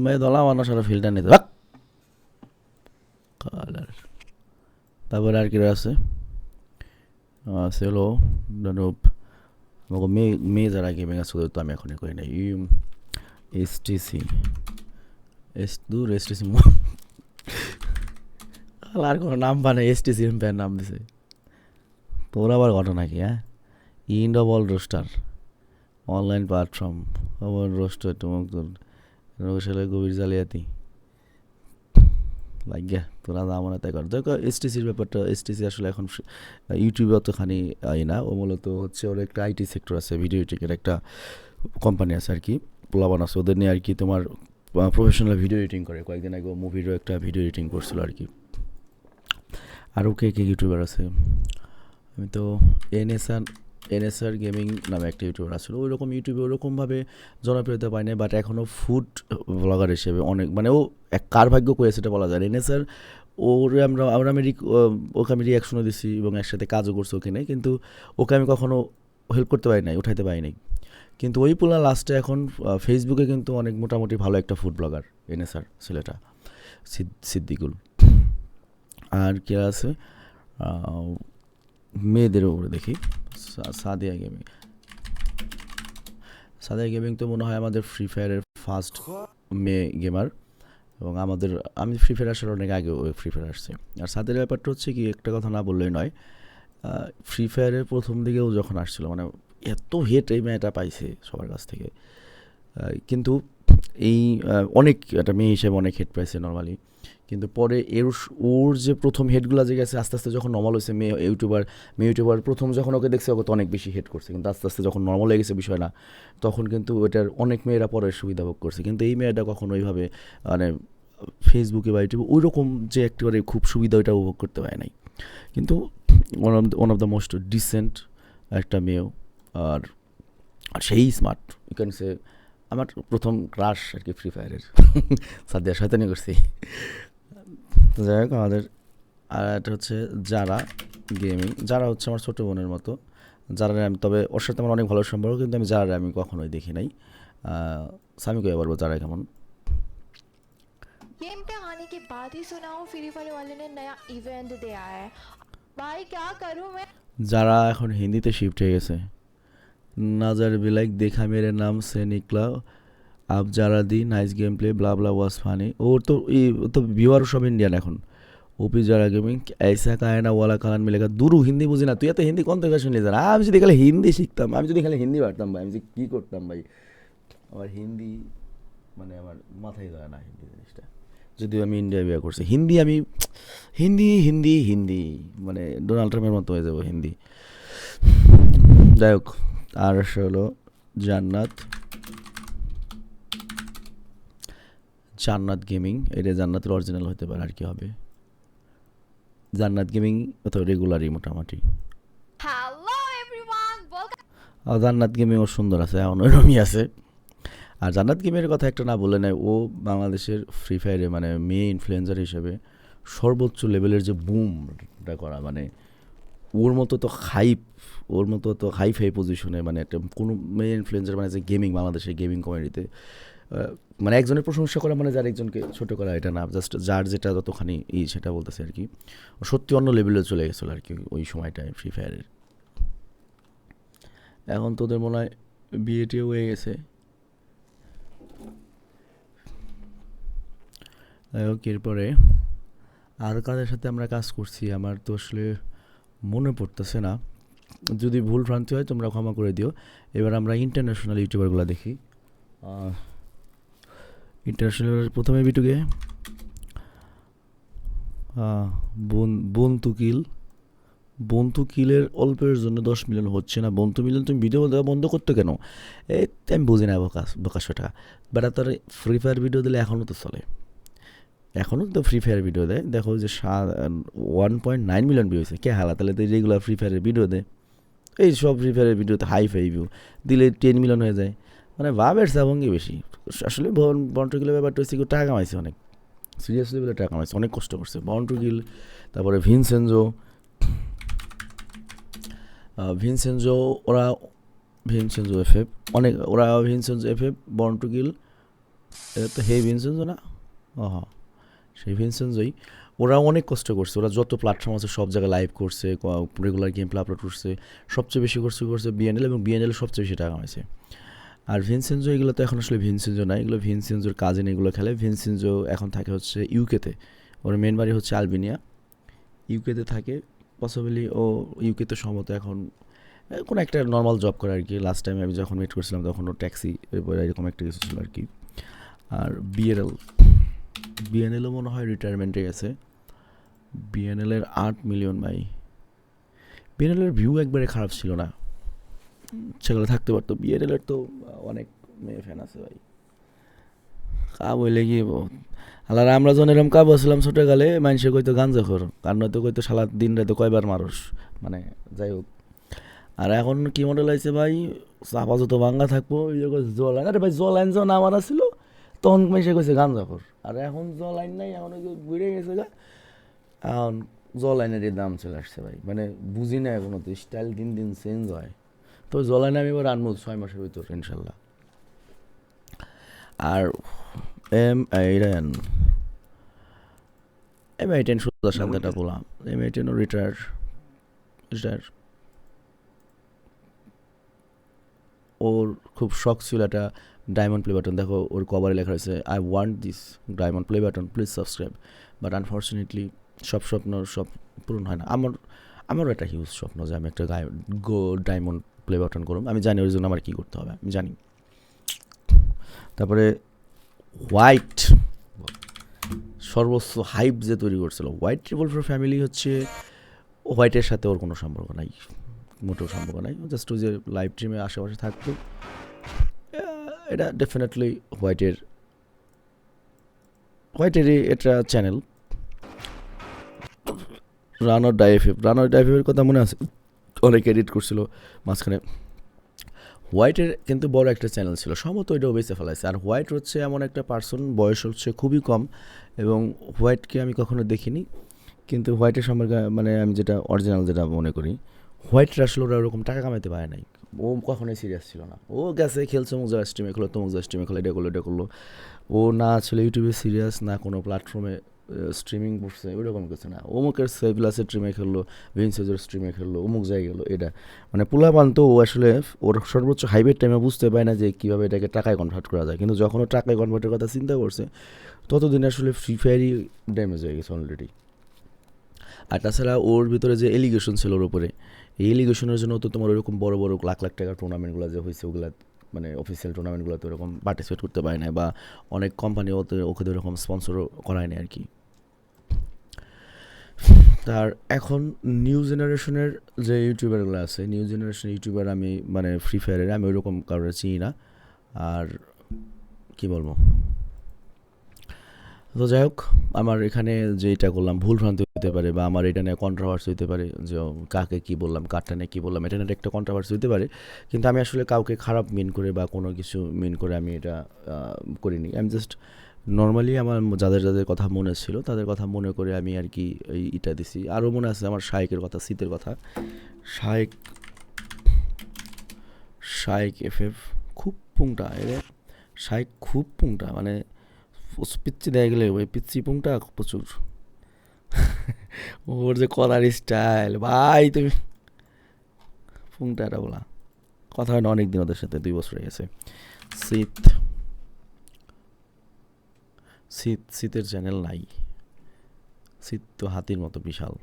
মেয়ে দলা মানুষ আর ফিল্টার নিতে কালার। তারপরে আর কি আছে? হলো দানুপ, আমাকে মেয়ে যারা গেমিং আছে ওদের তো আমি এখনই করি না। এসটিসি এসটিসি আর কোনো নাম বানায়, এসটিসি এম্পায়ার নাম দিছে। তোর আবার ঘটনা কি? হ্যাঁ, end of all roaster online platform, আবার রোস্টার তোমার তোর রোসালে গভীর জালিয়াতি লাগিয়া তোরা দাম না তাই কর। দেখো এসটিসির ব্যাপারটা, এসটিসি আসলে এখন ইউটিউবে অতখানি না, ও মূলত হচ্ছে ওর একটা আইটি সেক্টর আছে, ভিডিও এডিটিংয়ের একটা কোম্পানি আছে আর কি, পোলাবান আছে ওদের নিয়ে আর কি, তোমার প্রফেশনাল ভিডিও এডিটিং করে। কয়েকদিন আগে মুভিরও একটা ভিডিও এডিটিং করছিল আর কি। আরও কে ইউটিউবার আছে? আমি তো এনএসআর গেমিং নামে একটা ইউটিউবার আসলে, ওই রকম ইউটিউবে ওরকমভাবে জনপ্রিয়তা পায় না, বাট এখনও ফুড ব্লগার হিসেবে অনেক, মানে ও এক কার ভাগ্য করে সেটা বলা যায়। এনএসআর ওকে আমি রিয়াকশনও দিছি এবং একসাথে কাজও করছি ওখানে, কিন্তু ওকে আমি কখনও হেল্প করতে পারি নাই, উঠাইতে পারি নাই। কিন্তু ওই পোলা লাস্টে এখন ফেসবুকে কিন্তু অনেক মোটামুটি ভালো একটা ফুড ব্লগার এনএসআর ছেলেটা, সিদ্দিকুল। আর কে আছে মেয়েদের উপরে দেখি? সাদিয়া গেমিং তো মনে হয় আমাদের ফ্রি ফায়ারের ফার্স্ট মেয়ে গেমার, এবং আমি ফ্রি ফায়ার আসার অনেক আগে ওই ফ্রি ফায়ার আসছি। আর সাদিয়ার ব্যাপারটা হচ্ছে কি, একটা কথা না বললেই নয়, ফ্রি ফায়ারের প্রথম দিকেও যখন আসছিল, মানে এত হেট এই মেয়েটা পাইছে সবার কাছ থেকে, কিন্তু এই অনেক একটা মেয়ে হিসেবে অনেক হেট পাইছে নর্মালি। কিন্তু পরে ওর যে প্রথম হেডগুলো যে গেছে, আস্তে আস্তে যখন নর্মাল হয়েছে, মেয়ে ইউটিউবার প্রথম যখন ওকে দেখছে, ওকে তো অনেক বেশি হেট করছে, কিন্তু আস্তে আস্তে যখন নর্মাল হয়ে গেছে বিষয় না, তখন কিন্তু ওটার অনেক মেয়েরা পরে সুবিধা ভোগ করছে। কিন্তু এই মেয়েটা কখনো ওইভাবে মানে ফেসবুকে বা ইউটিউবে ওই রকম যে একেবারে খুব সুবিধা ওইটা উপভোগ করতে পারে নাই, কিন্তু one of the most decent একটা মেয়েও। আর সেই স্মার্ট, এখানে সে আমার প্রথম ক্রাশ আর কি ফ্রি ফায়ারের। সাদিয়া শয়তানি করছি। তো যাই হোক, আমাদের আর একটা হচ্ছে যারা হচ্ছে আমার ছোটো বোনের মতো। আমি তবে ওর সাথে আমার অনেক ভালো সম্পর্ক, কিন্তু আমি আমি কখনোই দেখি নাই। সামিকে বলবো যারা কেমন। गेम पे आने के बाद ही सुना हूँ फ्री फायर वाले ने नया इवेंट दिया है। भाई क्या करूँ मैं? যারা এখন হিন্দিতে শিফট হয়ে গেছে, নাজার বিলাইক দেখা মেরে নাম সে নিকলা আব যারা the nice game play blah blah was funny. ও তো ভিউয়ারও সব ইন্ডিয়ান এখন, ओपी जरा गेमिंग ऐसा कायना वाला কালান মিলেগা দুরু হিন্দি বুঝি না তুই এত হিন্দি কোন থেকে শুনলি জানা আমি যদি খালি হিন্দি শিখতাম আমি যদি খালি হিন্দি পারতাম ভাই আমি যে কী করতাম ভাই আমার হিন্দি মানে আমার মাথায় ধরে না হিন্দি জিনিসটা যদিও আমি ইন্ডিয়া বিয়ে করছি হিন্দি আমি হিন্দি হিন্দি হিন্দি মানে ডোনাল্ড ট্রাম্পের মতো হয়ে যাবো হিন্দি যাই হোক আর হলো জান্নাত জান্নাত গেমিং এটা জান্নাতের অরিজিনাল হতে পারে আর কি হবে জান্নাত গেমিং অথবা রেগুলারই মোটামুটি Hello everyone, welcome. আর জান্নাত গেমিংও সুন্দর আছে এখন ওইরকমই আছে আর জান্নাত গেমের কথা একটা না বলে নাই ও বাংলাদেশের ফ্রি ফায়ারে মানে মেয়ে ইনফ্লুয়েন্সার হিসেবে সর্বোচ্চ লেভেলের যে বুমটা করা মানে ওর মতো তো হাই ফাই পজিশনে মানে একটা কোনো মেয়ে ইনফ্লুয়েন্সার মানে যে গেমিং বাংলাদেশের গেমিং কমিউনিটিতে মানে একজনের প্রশংসা করা মানে যার একজনকে ছোটো করা এটা না জাস্ট যার যেটা যতখানি সেটা বলতেছে আর কি সত্যি অন্য লেভেলে চলে গেছিলো আর কি ওই সময়টায় ফ্রি ফায়ারের এখন তোদের মনে হয় বিয়েটিও হয়ে গেছে যাই হোক এরপরে আর কাদের সাথে আমরা কাজ করছি আমার তো আসলে মনে পড়তেছে না যদি ভুল ভ্রান্তি হয় তোমরা ক্ষমা করে দিও এবার আমরা ইন্টারন্যাশনাল ইউটিউবারগুলো দেখি ইন্টারন্যাশনাল প্রথমে বিটুকে বন্তু কিলের অল্পের জন্য 10 মিলিয়ন হচ্ছে না বন্তু মিলিয়ন তুমি ভিডিও দেওয়া বন্ধ করতে কেন এই আমি বুঝি না বকাশটা বাট তার ফ্রি ফায়ার ভিডিও দিলে এখনও তো চলে এখনও তো ফ্রি ফায়ার ভিডিও দেয় দেখো যে 1.9 মিলিয়ন ভিউ হয়েছে কে হালা তাহলে তো রেগুলার ফ্রি ফায়ারের ভিডিও দেয় এই সব ফ্রি ফায়ারের ভিডিওতে হাই ভিউ দিলে 10 মিলিয়ন হয়ে যায় মানে ভাবের চাবঙ্গি বেশি আসলে বন্টুগিলের ব্যাপারটা হচ্ছে কি টাকা কামাইছে অনেক সিরিয়াসলি বলে টাকা কামাইছে অনেক কষ্ট করছে বন্টুগিল তারপরে ভিনসেনজো ভিনসেনজো এফএফ অনেক ওরা ভিনসেনজো এফএফ বন্টুগিল এটা তো হে ভিনসেনজো না হ্যাঁ সেই ভিনসেনজোই ওরা অনেক কষ্ট করছে ওরা যত প্ল্যাটফর্ম আছে সব জায়গায় লাইভ করছে রেগুলার গেম প্লে আপলোড করছে সবচেয়ে বেশি করছে বিএনএল এবং বিএনএল সবচেয়ে বেশি টাকা কামাইছে আর ভিনসেনজো এগুলো তো এখন আসলে ভিনসেনজো না এগুলো ভিনসেনজোর কাজিন এগুলো খেলে ভিনসেনজো এখন থাকে হচ্ছে ইউকেতে ওর মেন বাড়ি হচ্ছে আলবেনিয়া ইউকেতে থাকে পসিবলি ও ইউকেতে সম্ভবত এখন কোনো একটা নর্মাল জব করে আর কি লাস্ট টাইম আমি যখন মিট করছিলাম তখন ও ট্যাক্সি এরপরে এরকম একটা কিছু ছিল আর কি আর বিএনএলও মনে হয় রিটায়ারমেন্টে গেছে বিএনএলের 8 মিলিয়ন ভাই বিএনএলের ভিউ একবারে খারাপ ছিল না সেগুলো থাকতে পারতো বিএনএলের তো অনেক মেয়ে ফ্যান আছে ভাই কাব হইলে কি আলার আমরা যখন এরকম কাব আসলাম ছোটোকালে মানুষে কইতো গাঞ্জা খোর আর নয়তো কইতো সারা দিন রাতে কয়বার মানুষ মানে যাই হোক আর এখন কি মডেল আছে ভাই আপাতত ভাঙ্গা থাকবো জল আইন আরে ভাই জল আইন যখন আমার ছিল তখন মানুষে কইছে গাঞ্জা খোর আর এখন জল আইন নাই এখন ঘুরে গেছে গা এখন জল আইনের দাম চলে আসছে ভাই মানে বুঝি না এখনো তো স্টাইল দিন দিন চেঞ্জ হয় তো জল আইনে আমি এবার আনবো 6 মাসের ভিতর ইনশাল্লাহ আর M18 শুধু সামনেটা বললাম M18 রিটায়ার ওর খুব শখ ছিল একটা ডায়মন্ড প্লে বাটন দেখো ওর কভারে লেখা রয়েছে I want this diamond play button please subscribe but unfortunately সব স্বপ্ন সব পূরণ হয় না আমারও একটা হিউজ স্বপ্ন যে আমি একটা ডায়মন্ড প্লে বাটন করুম আমি জানি ওর জন্য আমার কী করতে হবে আমি জানি তারপরে হোয়াইট সর্বোচ্চ হাইপ যে তৈরি করছিল হোয়াইট ট্রিপল ফোর ফ্যামিলি হচ্ছে হোয়াইটের সাথে ওর কোনো সম্পর্ক নাই মোটেও সম্পর্ক নাই জাস্ট ওই যে লাইভ স্ট্রিমে আশেপাশে থাকতো এটা ডেফিনেটলি হোয়াইটেরই এটা চ্যানেল রানার ডাইএফের কথা মনে আছে অনেক এডিট করছিল মাঝখানে হোয়াইটের কিন্তু বড় একটা চ্যানেল ছিল সম্ভবত ওইটাও বেঁচে ফেলাইছে আর হোয়াইট হচ্ছে এমন একটা পার্সন বয়স হচ্ছে খুবই কম এবং হোয়াইটকে আমি কখনো দেখিনি কিন্তু হোয়াইটের সম্পর্কে মানে আমি যেটা অরিজিনাল যেটা মনে করি হোয়াইটের আসলে ওরা ওরকম টাকা কামাইতে পারে নাই ও কখনোই সিরিয়াস ছিল না ও গেছে খেলছে অমুক জায়গায় স্ট্রিমে খেলো তমুক জায়গায় স্ট্রিমে খেলো এটা করলো ও না আসলে ইউটিউবে সিরিয়াস না কোনো প্ল্যাটফর্মে স্ট্রিমিং করছে ওইরকম কিছু না অমুকের সেভলাসের স্ট্রিমে খেললো ভিনসেজের স্ট্রিমে খেললো অমুক জায়গায় গেলো এটা মানে পোলাপান তো ও আসলে ওর সর্বোচ্চ হাইবের টাইমে বুঝতে পারে না যে কীভাবে এটাকে টাকায় কনভার্ট করা যায় কিন্তু যখন ও টাকায় কনভার্টের কথা চিন্তা করছে ততদিন আসলে ফ্রি ফায়ারই ড্যামেজ হয়ে গেছে অলরেডি আর তাছাড়া ওর ভিতরে যে এলিগেশন ছিল ওর উপরে, এই এলিগেশনের জন্য তো তোমার ওরকম বড় বড় লাখ লাখ টাকার টুর্নামেন্টগুলো যে হয়েছে ওগুলা মানে অফিসিয়াল টুর্নামেন্টগুলোতে ওরকম পার্টিসিপেট করতে পারে না, বা অনেক কোম্পানি ওকে ওরকম স্পন্সরও করায় না আর কি। তার এখন নিউ জেনারেশনের যে ইউটিউবারগুলো আছে, নিউ জেনারেশন ইউটিউবার আমি মানে ফ্রি ফায়ারের আমি ওইরকম কারোর চিনি না। আর কি বলবো, তো যাই হোক, আমার এখানে যে এটা করলাম ভুল ভ্রান্তি হতে পারে, বা আমার এটা নিয়ে কন্ট্রোভার্সি হতে পারে, যে কাকে কী বললাম, কারটা নিয়ে কী বললাম, এটা নিয়ে একটা কন্ট্রোভার্সি হতে পারে। কিন্তু আমি আসলে কাউকে খারাপ মিন করে বা কোনো কিছু মিন করে আমি এটা করিনি। আমি জাস্ট নর্মালি আমার যাদের যাদের কথা মনে ছিল তাদের কথা মনে করে আমি আর কি এটা দিছি। আরও মনে আছে আমার শায়েকের কথা, শীতের কথা। শায়েক এফএফ খুব পুংটা, শায়েক খুব পুংটা, মানে পিচ্ছি দেয়া গেলে ওই পিচ্ছি পুংটা প্রচুর। ওর যে করার স্টাইল ভাই, তুমি পুংটাটা বলা কথা হয় না অনেক দিন ওদের সাথে, 2 বছর হয়ে গেছে। শীতের চ্যানেল নাই, শীত তো হাতির মতো বিশাল।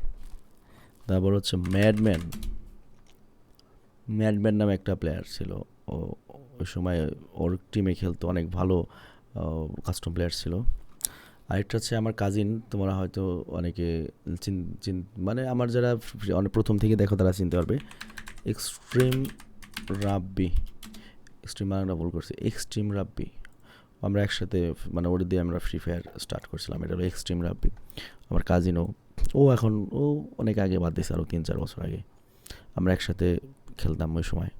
তারপর হচ্ছে ম্যাডম্যান নামে একটা প্লেয়ার ছিল, ও ওই সময় ওর টিমে খেলতো, অনেক ভালো কাস্টম প্লেয়ার ছিল। আরেকটা হচ্ছে আমার কাজিন, তোমরা হয়তো অনেকে মানে আমার যারা অনেক প্রথম থেকে দেখো তারা চিনতে পারবে, এক্সট্রিম রাব্বি। আমরা একসাথে মানে ওর দিয়ে আমরা ফ্রি ফায়ার স্টার্ট করছিলাম, এটা হলো এক্সট্রিম রাব্বি। আমার কাজিনও, ও অনেক আগে বাদ দিয়েছে, আরও 3-4 বছর আগে আমরা একসাথে খেলতাম। ওই সময়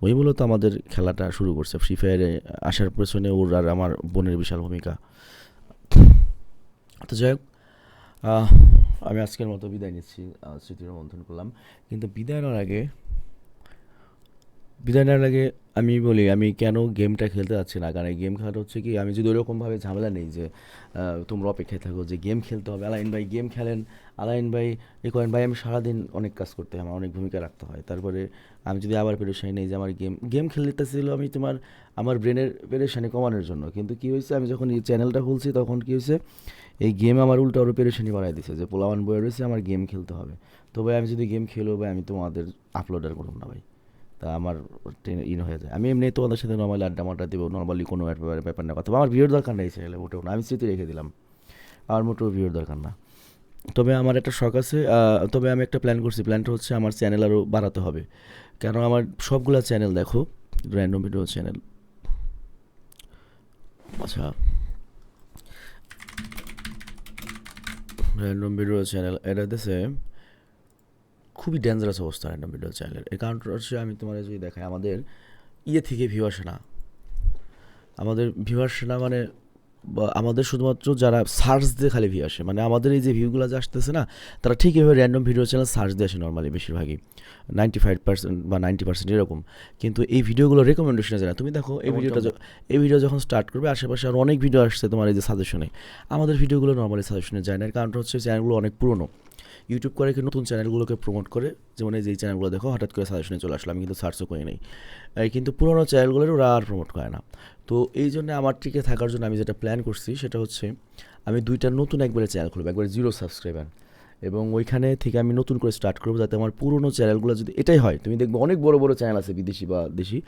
ওই মূলত আমাদের খেলাটা শুরু করছে। ফ্রি ফায়ারে আসার পেছনে ওর আর আমার বোনের বিশাল ভূমিকা। তো যাই হোক, আমি আজকের মতো বিদায় নিচ্ছি, স্মৃতির মন্থন করলাম। কিন্তু বিদায় নেওয়ার আগে আমি বলি আমি কেন গেমটা খেলতে যাচ্ছি না। কারণ এই গেম খেলাটা হচ্ছে কি, আমি যদি ওরকমভাবে ঝামেলা নেই যে তোমরা অপেক্ষায় থাকো যে গেম খেলতে হবে, আলাইন ভাই গেম খেলেন, আলাইন ভাই এ করেন, ভাই আমি সারাদিন অনেক কাজ করতে হয়, আমার অনেক ভূমিকা রাখতে হয়। তারপরে আমি যদি আবার পেরেশানি নেই যে আমার গেম খেলতেছিল আমি আমার ব্রেনের পেরেশানি কমানোর জন্য। কিন্তু কী হয়েছে, আমি যখন এই চ্যানেলটা খুলছি তখন কী হয়েছে, এই গেম আমার উল্টো আরও পেরেশানি বাড়াই দিছে, যে পোলাওয়ান বয়ে রয়েছে আমার গেম খেলতে হবে। তো ভাই আমি যদি গেম খেলো ভাই, আমি তোমাদের আপলোড আর করব না ভাই, তা আমার হয়ে যায়। আমি এমনি তোমাদের সাথে নর্মালি আড্ডা দিব, নর্মালি কোনো ব্যাপার না কথা, আমার ভিডিওর দরকার নেই চ্যানেলে, মোটেও না। আমি স্মৃতি রেখে দিলাম, আমার মোটেও ভিডিওর দরকার না। তবে আমার একটা শখ আছে, তবে আমি একটা প্ল্যান করছি। প্ল্যানটা হচ্ছে আমার চ্যানেল আরও বাড়াতে হবে, কেন আমার সবগুলো চ্যানেল দেখো র্যান্ডম ভিডিও চ্যানেল, আচ্ছা র্যান্ডম ভিডিও চ্যানেল, এটা দেশে খুবই ডেঞ্জারাস অবস্থা র্যান্ডম ভিডিও চ্যানেলের। এই কারণটা হচ্ছে, আমি তোমার যদি দেখাই, আমাদের থেকে ভিউয়ার্স না, মানে আমাদের শুধুমাত্র যারা সার্চ দিয়ে খালি ভিউ আসে, মানে আমাদের এই যে ভিউগুলো যে আসতেছে না, তারা ঠিক এভাবে র্যান্ডম ভিডিও চ্যানেল সার্চ দিয়ে আসে নর্মালি, বেশিরভাগই 95% বা 90% এরকম। কিন্তু এই ভিডিওগুলো রেকমেন্ডেশনে যায় না। তুমি দেখো এই ভিডিও যখন স্টার্ট করবে, আশেপাশে আর অনেক ভিডিও আসছে তোমার এই যে সাজেশনে, আমাদের ভিডিওগুলো নর্মালি সাজেশনে যায় না। এর কারণটা হচ্ছে চ্যানেলগুলো অনেক পুরনো। ইউটিউব করে কি নতুন চ্যানেলগুলোকে প্রমোট করে, যেমন এই যে চ্যানেলগুলো দেখো হঠাৎ করে সাজেশনে চলে আসলো, আমি কিন্তু সার্চও করি নাই। কিন্তু পুরোনো চ্যানেলগুলোর ওরা আর প্রমোট করে না। তো এই জন্য আমার টিকে থাকার জন্য আমি যেটা প্ল্যান করছি সেটা হচ্ছে, আমি 2টা নতুন একবারে চ্যানেল খুলবো, একবারে 0 সাবস্ক্রাইবার, এবং ওইখানে থেকে আমি নতুন করে স্টার্ট করবো, যাতে আমার পুরোনো চ্যানেলগুলো যদি এটাই হয়, তুমি দেখবো অনেক বড় বড় চ্যানেল আছে বিদেশি বা দেশি,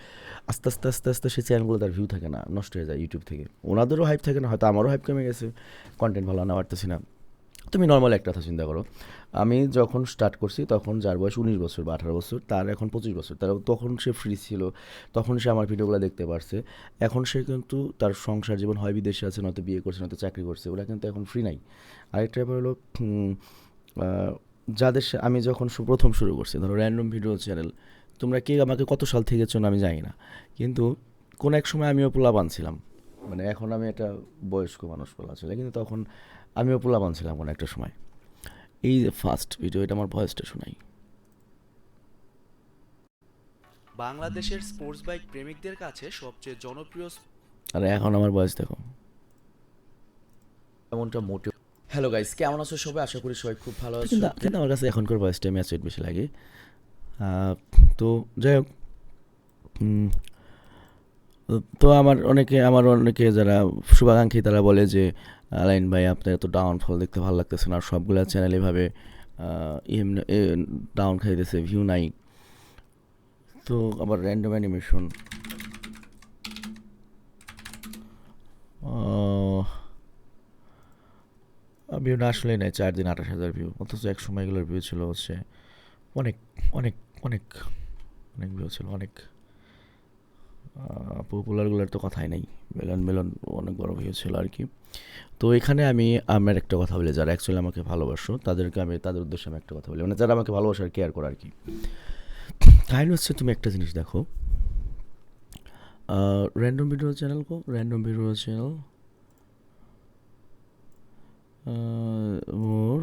আস্তে আস্তে সেই চ্যানেলগুলো তার ভিউ থাকে না, নষ্ট হয়ে যায় ইউটিউব থেকে। ওনাদেরও হাইপ থাকে না, হয়তো আমারও হাইপ কমে গেছে, কন্টেন্ট ভালো না পারতেছি না। তুমি নর্মাল একটা কথা চিন্তা করো, আমি যখন স্টার্ট করছি তখন যার বয়স 19 বছর বা 18 বছর, তার এখন 25 বছর, তখন সে ফ্রি ছিল, তখন সে আমার ভিডিওগুলো দেখতে পারছে। এখন সে কিন্তু তার সংসার জীবন হয় বিদেশে আছে, নয়তো বিয়ে করছে, নয়তো চাকরি করছে, ওরা কিন্তু এখন ফ্রি নাই। আরেকটা ব্যাপার হলো, যাদের আমি যখন প্রথম শুরু করছি, ধরো র্যান্ডম ভিডিও চ্যানেল, তোমরা কে আমাকে কত সাল থেকে চেনো আমি জানি না, কিন্তু কোনো এক সময় আমিও পোলাপান ছিলাম, মানে এখন আমি একটা বয়স্ক মানুষ বলা চলে, কিন্তু তখন আমিও পোলাপান ছিলাম কোনো একটা সময়। এই যে ফার্স্ট ভিডিও, এটা আমার ভয়েসটা শোনাই। বাংলাদেশের স্পোর্টস বাইক প্রেমিকদের কাছে সবচেয়ে জনপ্রিয়, আর এখন আমার ভয়েস দেখো, এমনটা মোটেও। হ্যালো গাইস, কেমন আছো সবাই? আশা করি সবাই খুব ভালো আছো। কিন্তু আমার কাছে এখনকার ভয়েসটা ম্যাচুরেট বেশি লাগে। তো যাই হোক, তো আমার অনেকে যারা শুভাকাঙ্ক্ষী তারা বলে যে, আলাইন ভাই আপনার এত ডাউনফল দেখতে ভালো লাগতেছে না, আর সবগুলো চ্যানেল এভাবে ডাউন খাইতেছে, ভিউ নাই। তো আবার র্যান্ডম অ্যানিমেশন, ভিউ না আসলেই নাই, 4 দিন 28,000 ভিউ, অথচ এক সময় এগুলোর ভিউ ছিল হচ্ছে অনেক অনেক অনেক অনেক ভিউ ছিল, অনেক পপুলারগুলোর তো কথাই নেই, মেলন মেলন অনেক বড় ভিউ ছিল আর কি। তো এখানে আমি আমার একটা কথা বলি, যারা অ্যাকচুয়ালি আমাকে ভালোবাসো তাদেরকে আমি, তাদের উদ্দেশ্যে আমি একটা কথা বলি, মানে যারা আমাকে ভালোবাসে আর কেয়ার করে আর কি। কাহিনী হচ্ছে, তুমি একটা জিনিস দেখো, random video channel random video channel more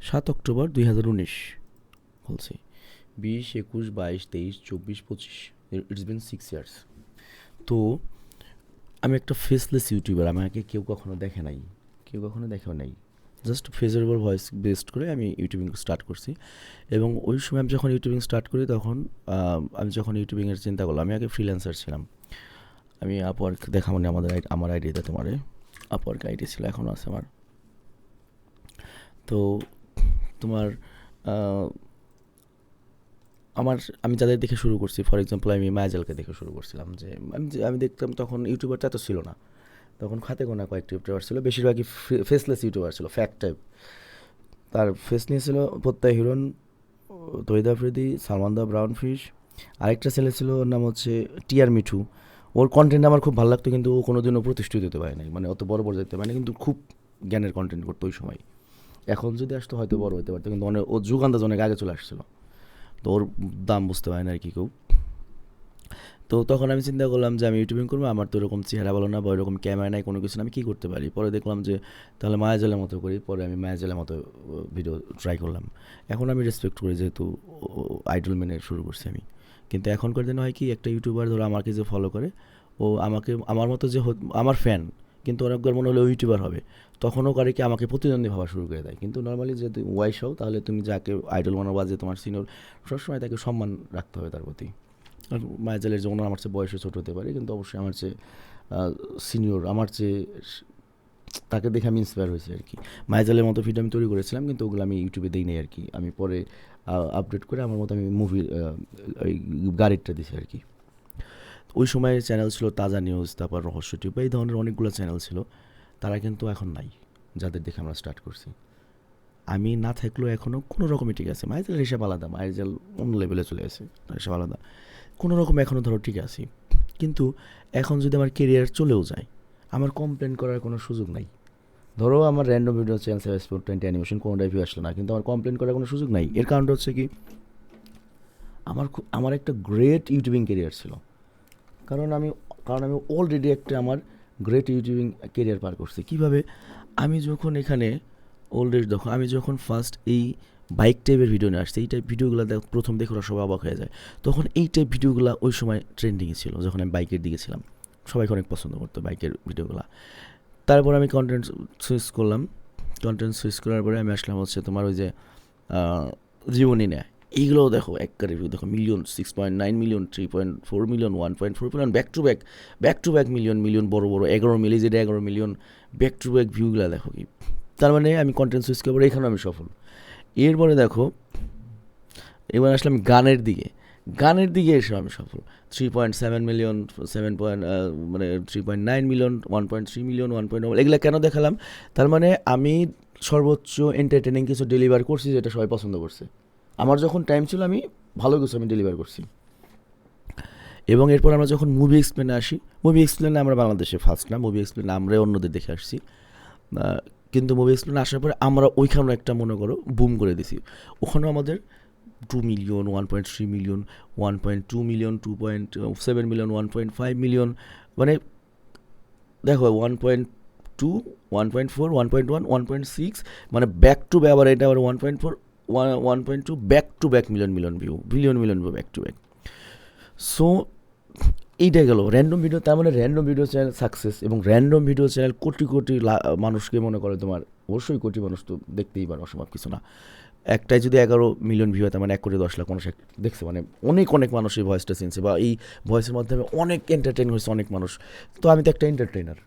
7 October 2019 বলছি, 20, 21, 22, 23, 24, 25, ইটস বিন 6 ইয়ার্স। তো আমি একটা ফেসলেস ইউটিউবার, আমাকে কেউ কখনো দেখে নাই, কেউ কখনো দেখেও নাই, জাস্ট ফেসের উপর ভয়েস বেস্ট করে আমি ইউটিউবিং স্টার্ট করছি। এবং ওই সময় আমি যখন ইউটিউবিং স্টার্ট করি তখন আমি যখন ইউটিউবিংয়ের চিন্তা করলাম, আমি আগে ফ্রিল্যান্সার ছিলাম। আমি আপওয়ার্ক দেখাবো না, আমার আইডিতে তোমার আপওয়ার্ক আইডি ছিল, এখনও আছে আমার। তো তোমার আমি যাদের দেখে শুরু করছি, ফর এক্সাম্পল আমি মায়াজালকে দেখে শুরু করছিলাম, যে আমি দেখতাম তখন ইউটিউবারটা এত ছিল না, তখন খাতে গোনা কয়েকটি ইউটিউবার ছিল, বেশিরভাগই ফেসলেস ইউটিউবার ছিল, ফ্যাক্ট টাইপ। তার ফেস নিয়েছিল প্রত্যয় হিরণ, তহিদ আফ্রিদি, সালমান দা ব্রাউন ফিশ, আরেকটা ছেলে ছিল, ওর নাম হচ্ছে টিআর মিঠু। ওর কন্টেন্ট আমার খুব ভালো লাগতো, কিন্তু ও কোনোদিনও প্রতিষ্ঠিত হতে পারে নাই, মানে অত বড় যেতে পারে না, কিন্তু খুব জ্ঞানের কন্টেন্ট করতো ওই সময়। এখন যদি আসতো হয়তো বড় হতে পারতো, কিন্তু অনেক ও যুগ আন্দাজ অনেক আগে চলে আসছিলো, তো ওর দাম বুঝতে পারে না আর কি কেউ। তো তখন আমি চিন্তা করলাম যে আমি ইউটিউবিং করবো, আমার তো এরকম চেহারা ভালো না বা এরকম ক্যামেরা নাই, কোনো কিছু না, আমি কী করতে পারি। পরে দেখলাম যে তাহলে মায়াজালের মতো করি, পরে আমি মায়াজালের মতো ভিডিও ট্রাই করলাম। এখন আমি রেসপেক্ট করি, যেহেতু আইডল মেনে শুরু করছি আমি। কিন্তু এখনকার দিনে হয় কি, একটা ইউটিউবার ধরো আমাকে যে ফলো করে, ও আমাকে আমার মতো যে আমার ফ্যান, কিন্তু অনেকবার মনে হলে ও ইউটিউবার হবে, তখনও করে কি আমাকে প্রতিদ্বন্দ্বী ভাবা শুরু করে দেয়। কিন্তু নর্মালি যদি ওয়াইস হও, তাহলে তুমি যাকে আইডল মানো বা যে তোমার সিনিয়র, সবসময় তাকে সম্মান রাখতে হবে তার প্রতি। আর মায়াজালের যেমন আমার চেয়ে বয়সে ছোটো হতে পারে, কিন্তু অবশ্যই আমার চেয়ে সিনিয়র, আমার চেয়ে তাকে দেখে আমি ইন্সপায়ার হয়েছি আর কি। মায়াজালের মতো ভিডিও আমি তৈরি করেছিলাম, কিন্তু ওগুলো আমি ইউটিউবে দিই নাই আর কি, আমি পরে আপডেট করে আমার মতো আমি মুভির ওই গাড়িটা দিছি আর কি। ওই সময় চ্যানেল ছিল তাজা নিউজ, তারপর রহস্য টিউব, এই ধরনের অনেকগুলো চ্যানেল ছিল, তারা কিন্তু এখন নাই, যাদের দেখে আমরা স্টার্ট করছি। আমি না থাকলেও এখনও কোনো রকমই ঠিক আছে, মায়াজালের হিসাব আলাদা, মায়াজাল অন্য লেভেলে চলে গেছে, হিসাব আলাদা, কোনো রকম এখনও ধরো ঠিক আছি। কিন্তু এখন যদি আমার কেরিয়ার চলেও যায়, আমার কমপ্লেন করার কোনো সুযোগ নাই। ধরো আমার র্যান্ডম ভিডিও চ্যানেল সেভেসপোর্ট 20 অ্যানিমেশন কোনোটাই ভিউ আসলো না, কিন্তু আমার কমপ্লেন করার কোনো সুযোগ নাই। এর কারণটা হচ্ছে কি, আমার একটা গ্রেট ইউটিউবিং কেরিয়ার ছিল, কারণ আমি অলরেডি একটা আমার গ্রেট ইউটিউবিং কেরিয়ার পার করছি। কীভাবে? আমি যখন এখানে অলরেডি আমি যখন ফার্স্ট এই বাইক টাইপের ভিডিও নিয়ে আসছি, এই টাইপ ভিডিওগুলো প্রথম দেখে ওরা সবাই অবাক হয়ে যায়। তখন এই টাইপ ভিডিওগুলো ওই সময় ট্রেন্ডিংয়ে ছিল, যখন আমি বাইকের দিকে ছিলাম, সবাইকে অনেক পছন্দ করতো বাইকের ভিডিওগুলো। তারপর আমি কন্টেন্ট সুইচ করলাম, কন্টেন্ট সুইচ করার পরে আমি আসলাম হচ্ছে তোমার ওই যে জীবনী নেয়, এইগুলোও দেখো একটা রিভিউ দেখো, million, 6.9 million, 3.4 million, 1.4 million, back to back million, বড় 11 মিলিয়ন, যেটা 11 মিলিয়ন ব্যাক টু ব্যাক ভিউগুলো দেখো কি। তার মানে আমি কন্টেন্ট সুইচ করার পরে এখানেও আমি সফল। এরপরে দেখো, এবার আসলাম গানের দিকে এসে আমি সফল। 3.7 মিলিয়ন, 3.9 মিলিয়ন, 1.3 মিলিয়ন, 1.1, এগুলো কেন দেখালাম? তার মানে আমি সর্বোচ্চ এন্টারটেনিং কিছু ডেলিভার করছি, যেটা সবাই পছন্দ করছে। আমার যখন টাইম ছিল, আমি ভালো কিছু আমি ডেলিভার করছি। এবং এরপর আমরা যখন মুভি এক্সপ্লেনে আসি, মুভি এক্সপ্লেনে আমরা বাংলাদেশে ফার্স্ট না, মুভি এক্সপ্লেনে আমরা অন্যদের দেখে আসছি, কিন্তু মুভি এক্সপ্লেনে আসার পরে আমরা ওইখানেও একটা মনে করো বুম করে দিছি। ওখানেও আমাদের 2 million, 1.3 million, 1.2 million, 2.7 million, 1.5 million, মানে দেখো 1.2, 1.4, 1.1, 1.6, মানে ব্যাক টু ব্যাক, আবার এটা আবার 1.4, 1.2 back to back million view, billion view back to back. So এইটা গেল র্যান্ডম ভিডিও। তার মানে র্যান্ডম ভিডিও চ্যানেল সাকসেস, এবং র্যান্ডম ভিডিও চ্যানেল কোটি মানুষকে মনে করে, তোমার অবশ্যই কোটি মানুষ তো দেখতেই পারে, অসম্ভব কিছু না। একটাই যদি 11 মিলিয়ন ভিউ হয়, তার মানে 1,10,00,000 মানুষ দেখছে, মানে অনেক মানুষ এই ভয়েসটা চিনছে, বা এই ভয়েসের মাধ্যমে অনেক এন্টারটেইন হয়েছে অনেক মানুষ। তো আমি তো একটা এন্টারটেইনার,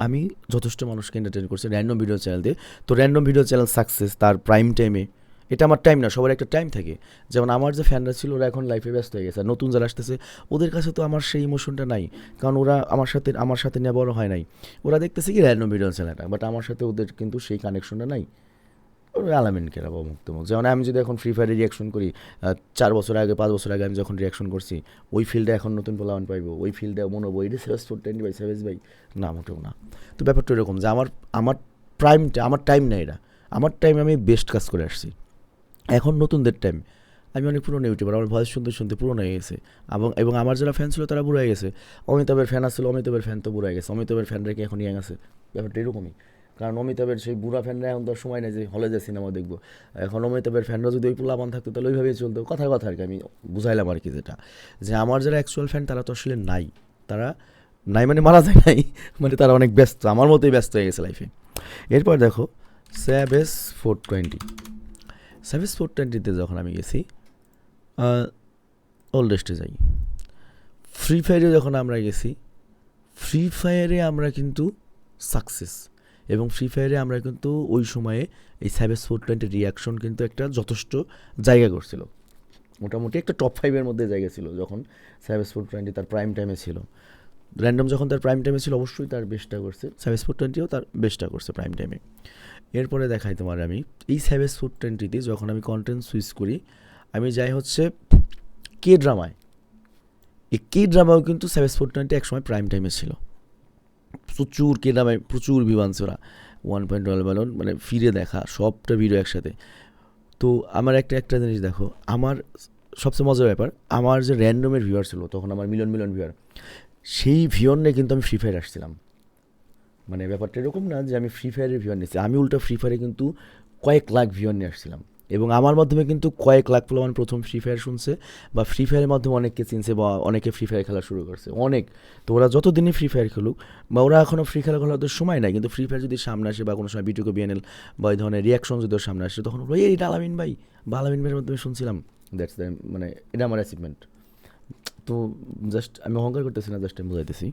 আমি যথেষ্ট মানুষকে এন্টারটেইন করছি র্যান্ডম ভিডিও চ্যানেল দিয়ে। তো র্যান্ডম ভিডিও চ্যানেল সাকসেস তার প্রাইম টাইমে, এটা আমার টাইম না, সবার একটা টাইম থাকে। যেমন আমার যে ফ্যানরা ছিল ওরা এখন লাইফে ব্যস্ত হয়ে গেছে, আর নতুন যারা আসতেছে ওদের কাছে তো আমার সেই ইমোশনটা নাই, কারণ ওরা আমার সাথে নিয়ে বড় হয় নাই। ওরা দেখতেছে কি র্যান্ডম ভিডিও চ্যানেলটা, বাট আমার সাথে ওদের কিন্তু সেই কানেকশনটা নাই। ওরা আলামিন কেরাবো মুক্তমুখ। যেমন আমি যদি এখন ফ্রি ফায়ারে রিয়াকশন করি, 4 বছর আগে 5 বছর আগে আমি যখন রিয়াকশন করছি, ওই ফিল্ডে এখন নতুন পোলাওয়ান পাইবো, ওই ফিল্ডে মনে হবো এটা সেভেস ভাই সেভেস ভাই, না মোটেও না। তো ব্যাপারটা এরকম যে আমার প্রাইমটা, আমার টাইম না এটা, আমার টাইম আমি বেস্ট কাজ করে আসছি। এখন নতুনদের টাইম, আমি অনেক পুরনো ইউটিউবার, আমার ভয়েস শুনতে শুনতে পুরনো হয়ে গেছে, এবং আমার যারা ফ্যান ছিল তারা বুড়ো হয়ে গেছে। অমিতাভের ফ্যান আসছিল, অমিতাভের ফ্যান তো বুড়ো হয়ে গেছে, অমিতাভের ফ্যানরা কি এখন ইয়াং আছে? ব্যাপারটা এরকমই, কারণ অমিতাভের সেই বুড়া ফ্যানরা এখন তো আর সময় নেই যে হলে যে সিনেমা দেখবো। এখন অমিতাভের ফ্যানরা যদি ওই পোলাপান থাকতো তাহলে ওইভাবেই চলতো, কথার কথা আর কি আমি বুঝাইলাম আর কি, যেটা যে আমার যারা অ্যাকচুয়াল ফ্যান তারা তো আসলে নাই, তারা নাই মানে মারা যায় নাই, মানে তারা অনেক ব্যস্ত, আমার মতোই ব্যস্ত হয়ে গেছে লাইফে। এরপর দেখো স্যাভেজ 420, স্যাভেজ 420-তে যখন আমি গেছি, ওল্ডেস্টে যাই, ফ্রি ফায়ারে যখন আমরা গেছি, ফ্রি ফায়ারে আমরা কিন্তু সাকসেস, এবং ফ্রি ফায়ারে আমরা কিন্তু ওই সময়ে এই স্যাভেজ 420 রিয়াকশন কিন্তু একটা যথেষ্ট জায়গা করছিল, মোটামুটি একটা টপ 5-এর মধ্যে জায়গা ছিল যখন স্যাভেজ 420 তার প্রাইম টাইমে ছিল। র্যান্ডম যখন তার প্রাইম টাইমে ছিল অবশ্যই তার বেস্টটা করছে, স্যাভেজ 420ও তার বেস্টটা করছে প্রাইম টাইমে। এরপরে দেখাই তোমার আমি এই স্যাভেজ 420-তে যখন আমি কন্টেন্ট সুইচ করি, আমি যাই হচ্ছে কে ড্রামায়। এই কে ড্রামাও কিন্তু স্যাভেজ 420 একসময় প্রাইম টাইমে ছিল, প্রচুর কে ড্রামায় প্রচুর ভিউ আনছে ওরা, 1.12 মিলিয়ন, মানে ফিরে দেখা সবটা ভিডিও একসাথে। তো আমার একটা জিনিস দেখো, আমার সবচেয়ে মজার ব্যাপার, আমার যে র্যান্ডমের ভিউয়ার ছিল তখন আমার মিলিয়ন ভিউয়ার, সেই ভিউয়ার নিয়ে কিন্তু আমি ফ্রি ফায়ার আসছিলাম। মানে ব্যাপারটা এরকম না যে আমি ফ্রি ফায়ারের ভিউয়ার নিয়েছি, আমি উল্টা ফ্রি ফায়ারে কিন্তু কয়েক লাখ ভিউয়ার নিয়ে আসছিলাম, এবং আমার মাধ্যমে কিন্তু কয়েক লাখ পোলাপান প্রথম ফ্রি ফায়ার শুনছে, বা ফ্রি ফায়ারের মাধ্যমে অনেককে চিনছে, বা অনেকে ফ্রি ফায়ার খেলা শুরু করছে অনেক। তো ওরা যতদিনই ফ্রি ফায়ার খেলুক, বা ওরা এখনও ফ্রি খেলা খেলার ওদের সময় নাই, কিন্তু ফ্রি ফায়ার যদি সামনে আসে বা কোনো সময় বিটুকো বিএনএল বা এই ধরনের রিয়াকশন যদি ওর সামনে আসে, তখন বলো এই আলামিন ভাই বা আলামিন ভাইয়ের মাধ্যমে শুনছিলাম। দ্যাটস দ্য, মানে এটা আমার অ্যাচিভমেন্ট। তো জাস্ট আমি অহংকার করতেছি না, জাস্ট আমি বোঝাইতেছি।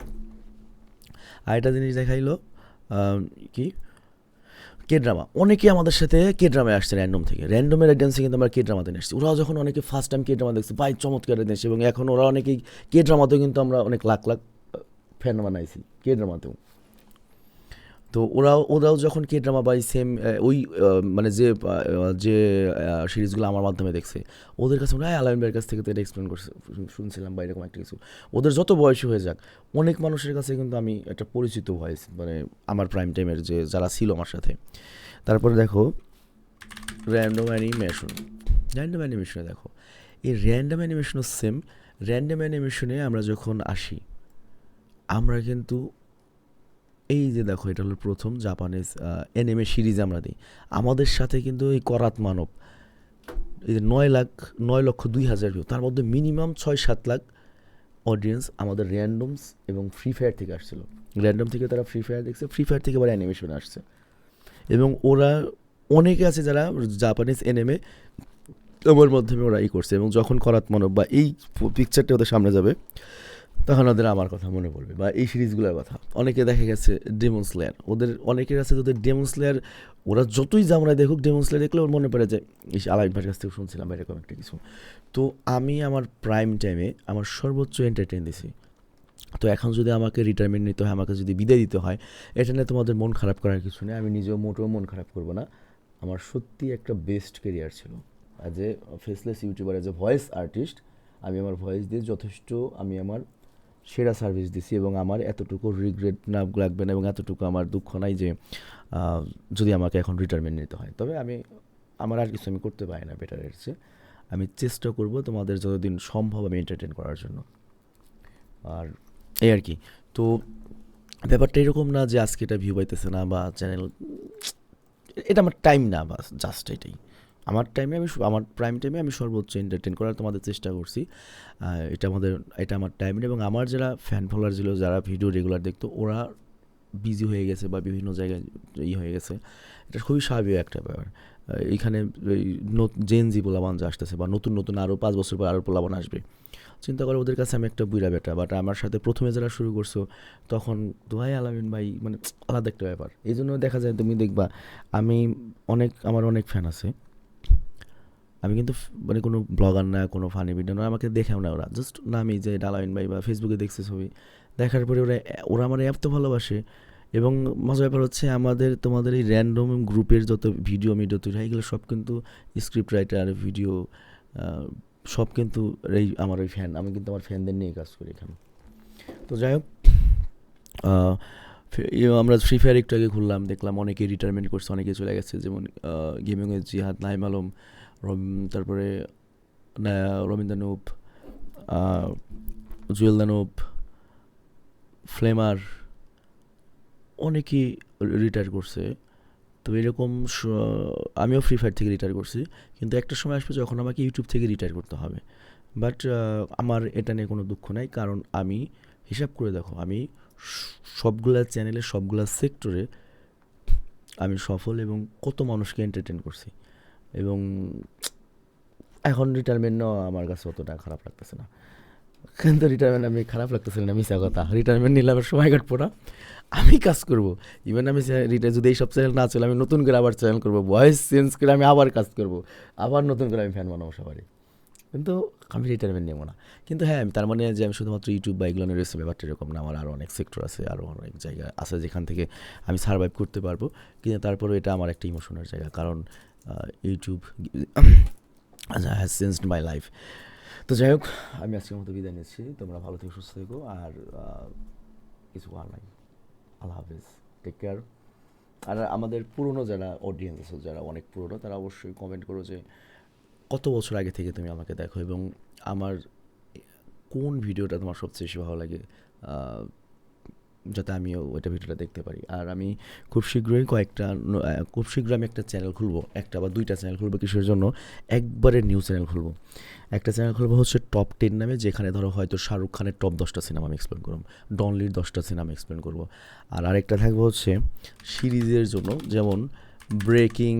আর একটা জিনিস দেখাইলো কি, কে ড্রামা, অনেকে আমাদের সাথে কে ড্রামায় আসছে র্যান্ডম থেকে, র্যান্ডমের অডিয়েন্সে কিন্তু আমরা কে ড্রামাতে নিয়ে আসছি। ওরাও যখন অনেকে ফার্স্ট টাইম কে ড্রামা দেখছে, ভাই চমৎকার জিনিস, এবং এখন ওরা অনেকেই কে ড্রামাতেও কিন্তু আমরা অনেক লাখ লাখ ফ্যান বানাইছি কে ড্রামাতেও। তো ওরাও যখন কে ড্রামা বা সেম ওই মানে যে সিরিজগুলো আমার মাধ্যমে দেখছে, ওদের কাছে মনে হয় আলামিন ভাইয়ের কাছ থেকে তো এটা এক্সপ্লেন করছে, শুনছিলাম বা এরকম একটা কিছু। ওদের যত বয়সী হয়ে যাক, অনেক মানুষের কাছে কিন্তু আমি একটা পরিচিত ভয়েস, মানে আমার প্রাইম টাইমের যে যারা ছিল আমার সাথে। তারপরে দেখো র্যান্ডম অ্যানিমেশনে দেখো, এই র্যান্ডম অ্যানিমেশনও সেম। র্যান্ডম অ্যানিমেশনে আমরা যখন আসি, আমরা কিন্তু এই যে দেখো এটা হলো প্রথম জাপানিজ অ্যানিমে সিরিজ আমরা দিই, আমাদের সাথে কিন্তু এই করাত মানব, এই যে 9,02,000 ভিউ, তার মধ্যে মিনিমাম 6-7 লাখ অডিয়েন্স আমাদের র্যান্ডমস এবং ফ্রি ফায়ার থেকে আসছিল। র্যান্ডম থেকে তারা ফ্রি ফায়ার দেখছে, ফ্রি ফায়ার থেকে আবার অ্যানিমেশনে আসছে, এবং ওরা অনেকে আছে যারা জাপানিজ অ্যানিমে আমার মাধ্যমে ওরা করছে। এবং যখন করাত মানব বা এই পিকচারটা ওদের সামনে যাবে, তখন ওদের আমার কথা মনে পড়বে, বা এই সিরিজগুলোর কথা। অনেকে দেখা গেছে ডেমন স্লেয়ার, ওদের অনেকের আছে ওদের ডেমন স্লেয়ার, ওরা যতই জামরা দেখুক ডেমন স্লেয়ার দেখলে ওর মনে পড়ে যায় এই আলামিন ভাইয়ের কাছ থেকে শুনছিলাম এরকম একটা কিছু। তো আমি আমার প্রাইম টাইমে আমার সর্বোচ্চ এন্টারটেইন দিছি। তো এখন যদি আমাকে রিটায়ারমেন্ট নিতে হয়, আমাকে যদি বিদায় দিতে হয়, এটা নিয়ে তোমাদের মন খারাপ করার কিছু নেই, আমি নিজেও মোটেও মন খারাপ করবো না। আমার সত্যি একটা বেস্ট কেরিয়ার ছিল as a faceless YouTuber, as a voice artist. আমি আমার ভয়েস দিয়ে যথেষ্ট আমি আমার সেরা সার্ভিস দিছি, এবং আমার এতটুকু রিগ্রেট না লাগবে না, এবং এতটুকু আমার দুঃখ নাই যে যদি আমাকে এখন রিটায়ারমেন্ট নিতে হয়। তবে আমার আর কিছু আমি করতে পারি না বেটার এর চেয়ে। আমি চেষ্টা করব তোমাদের যতদিন সম্ভব আমি এন্টারটেন করার জন্য, আর এই আর কি। তো ব্যাপারটা এরকম না যে আজকে এটা ভিউ পাইতেছে না বা চ্যানেল, এটা আমার টাইম না, বা জাস্ট এটাই আমার টাইমে, আমার প্রাইম টাইমে আমি সর্বোচ্চ এন্টারটেন করার তোমাদের চেষ্টা করছি। এটা আমার টাইম, এবং আমার যারা ফ্যান ফলোয়ার ছিল, যারা ভিডিও রেগুলার দেখতো, ওরা বিজি হয়ে গেছে বা বিভিন্ন জায়গায় হয়ে গেছে, এটা খুবই স্বাভাবিক একটা ব্যাপার। এইখানে জেন জি পোলাবান যে আসতেছে, বা নতুন আরও 5 বছর পর আরও পোলাবান আসবে, চিন্তা করো ওদের কাছে আমি একটা বুইড়া বেটা, বাট আমার সাথে প্রথমে যারা শুরু করছো তখন দোহাই আলামিন ভাই মানে আলাদা একটা ব্যাপার। এই জন্য দেখা যায় তুমি দেখবা আমি আমার অনেক ফ্যান আছে। আমি কিন্তু মানে কোনো ব্লগার না, কোনো ফানি ভিডিও না, আমাকে দেখেও না ওরা, জাস্ট নামি যে ডালামিন ভাই বা ফেসবুকে দেখছে ছবি, দেখার পরে ওরা আমার এত ভালোবাসে। এবং মজার ব্যাপার হচ্ছে তোমাদের এই র্যান্ডম গ্রুপের যত ভিডিও তৈরি হয় এগুলো সব কিন্তু স্ক্রিপ্ট রাইটার, ভিডিও সব কিন্তু আমার ওই ফ্যান, আমি কিন্তু আমার ফ্যানদের নিয়ে কাজ করি এখানে। তো যাই হোক, আমরা ফ্রি ফায়ার একটু আগে খুললাম, দেখলাম অনেকে রিটায়ারমেন্ট করছে, অনেকে চলে গেছে, যেমন গেমিংয়ের জিহাদ, নাইম আলম, তারপরে রবীন্দ্র দানুপ, জুয়েল দানুপ, ফ্লেমার, অনেকেই রিটায়ার করছে। তো এরকম আমিও ফ্রি ফায়ার থেকে রিটায়ার করছি, কিন্তু একটা সময় আসবে যখন আমাকে ইউটিউব থেকে রিটায়ার করতে হবে। বাট আমার এটা নিয়ে কোনো দুঃখ নাই, কারণ আমি হিসাব করে দেখো আমি সবগুলা চ্যানেলে সবগুলা সেক্টরে আমি সফল এবং কত মানুষকে এন্টারটেন করছি। এবং এখন রিটায়ারমেন্ট নেওয়া আমার কাছে অতটা খারাপ লাগতেছে না, কিন্তু রিটায়ারমেন্ট আমি খারাপ লাগতেছিল না, মিশা কথা। রিটায়ারমেন্ট নিলে আবার সময় কাটবো না, আমি কাজ করবো। ইভেন আমি যদি এইসব চ্যানেল না চলে আমি নতুন করে আবার চ্যানেল করবো, ভয়েস চেঞ্জ করে আমি আবার কাজ করবো, আবার নতুন করে আমি ফ্যান বানাবো সবারই। কিন্তু আমি রিটায়ারমেন্ট নেবো না। কিন্তু হ্যাঁ, তার মানে যে আমি শুধুমাত্র ইউটিউব বা এগুলো রয়েছে ব্যাপারটা এরকম না, আমার আরও অনেক সেক্টর আছে, আরও অনেক জায়গা আছে যেখান থেকে আমি সার্ভাইভ করতে পারবো। কিন্তু তারপরেও এটা আমার একটা ইমোশনের জায়গা, কারণ YouTube has changed my life. তো যাই হোক, আমি আজকের মতো বিদায় নিচ্ছি। তোমরা ভালো থেকে সুস্থ থেকো, আর কিছু আর নাই। আল্লাহ হাফিজ, টেক কেয়ার। আর আমাদের পুরনো যারা অডিয়েন্স আছে, যারা অনেক পুরনো, তারা অবশ্যই কমেন্ট করো যে কত বছর আগে থেকে তুমি আমাকে দেখো এবং আমার কোন ভিডিওটা তোমার সবচেয়ে বেশি ভালো লাগে, যাতে আমিও ওইটা ভিডিওটা দেখতে পারি। আর আমি খুব শীঘ্রই আমি একটা চ্যানেল খুলবো, একটা বা দুইটা চ্যানেল খুলবো। কিসের জন্য? একবারে নিউ চ্যানেল খুলবো। একটা চ্যানেল খুলবো হচ্ছে টপ 10 নামে, যেখানে ধরো হয়তো শাহরুখ খানের টপ 10টা সিনেমা আমি এক্সপ্লেন করবো, ডনলির 10টা সিনেমা এক্সপ্লেন করবো। আর আরেকটা থাকবে হচ্ছে সিরিজের জন্য, যেমন ব্রেকিং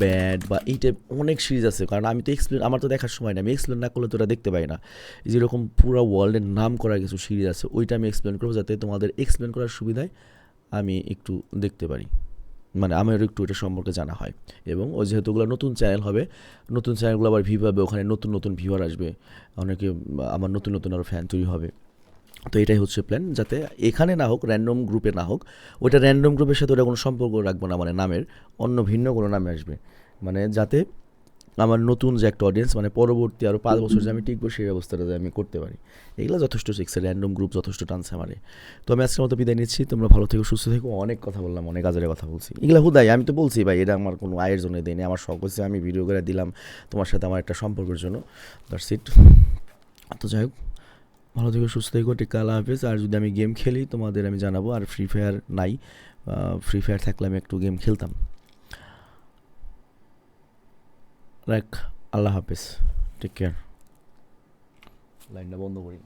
ব্যাড বা এই টাইপ অনেক সিরিজ আছে, কারণ আমি তো আমার তো দেখার সময় না, আমি এক্সপ্লেন না করলে তো ওটা দেখতে পাই না। যেরকম পুরো ওয়ার্ল্ডের নাম করা কিছু সিরিজ আছে, ওইটা আমি এক্সপ্লেন করবো, যাতে তোমাদের এক্সপ্লেন করার সুবিধায় আমি একটু দেখতে পারি, মানে আমার একটু এটা সম্পর্কে জানা হয়। এবং ওই যেহেতু ওগুলো নতুন চ্যানেল হবে, নতুন চ্যানেলগুলো আবার ভিউ পাবে, ওখানে নতুন নতুন ভিউয়ার আসবে, অনেকে আমার নতুন নতুন আরও ফ্যান তৈরি হবে। তো এটাই হচ্ছে প্ল্যান, যাতে এখানে না হোক, র্যান্ডম গ্রুপে না হোক, ওইটা র্যান্ডম গ্রুপের সাথে ওটা কোনো সম্পর্ক রাখবো না, মানে নামের অন্য ভিন্ন কোনো নামে আসবে, মানে যাতে আমার নতুন যে একটা অডিয়েন্স, মানে পরবর্তী আরও 5 বছর যে আমি টিকবো সেই ব্যবস্থাটা আমি করতে পারি। এগুলো যথেষ্ট শিখছে, র্যান্ডম গ্রুপ যথেষ্ট টানছে আমারে। তো আমি আজকের মতো বিদায় নিচ্ছি, তোমরা ভালো থেকো, সুস্থ থেকো। অনেক কথা বললাম, অনেক আজারে কথা বলছি, এগুলো হুদাই, আমি তো বলছি ভাই এটা আমার কোনো আয়ের জন্য দেয়নি, আমার শখ হচ্ছে আমি ভিডিও করে দিলাম তোমার সাথে আমার একটা সম্পর্কের জন্য, দ্যাটস ইট। তো যাই হোক, ভালো থেকো, সুস্থ থেকো, টিকা, আল্লাহ হাফেজ। আর যদি আমি গেম খেলি তোমাদের আমি জানাবো। আর ফ্রি ফায়ার নাই, ফ্রি ফায়ার থাকলে আমি একটু গেম খেলতাম। আল্লাহ হাফেজ, টেক কেয়ার। লাইনটা বন্ধ করি।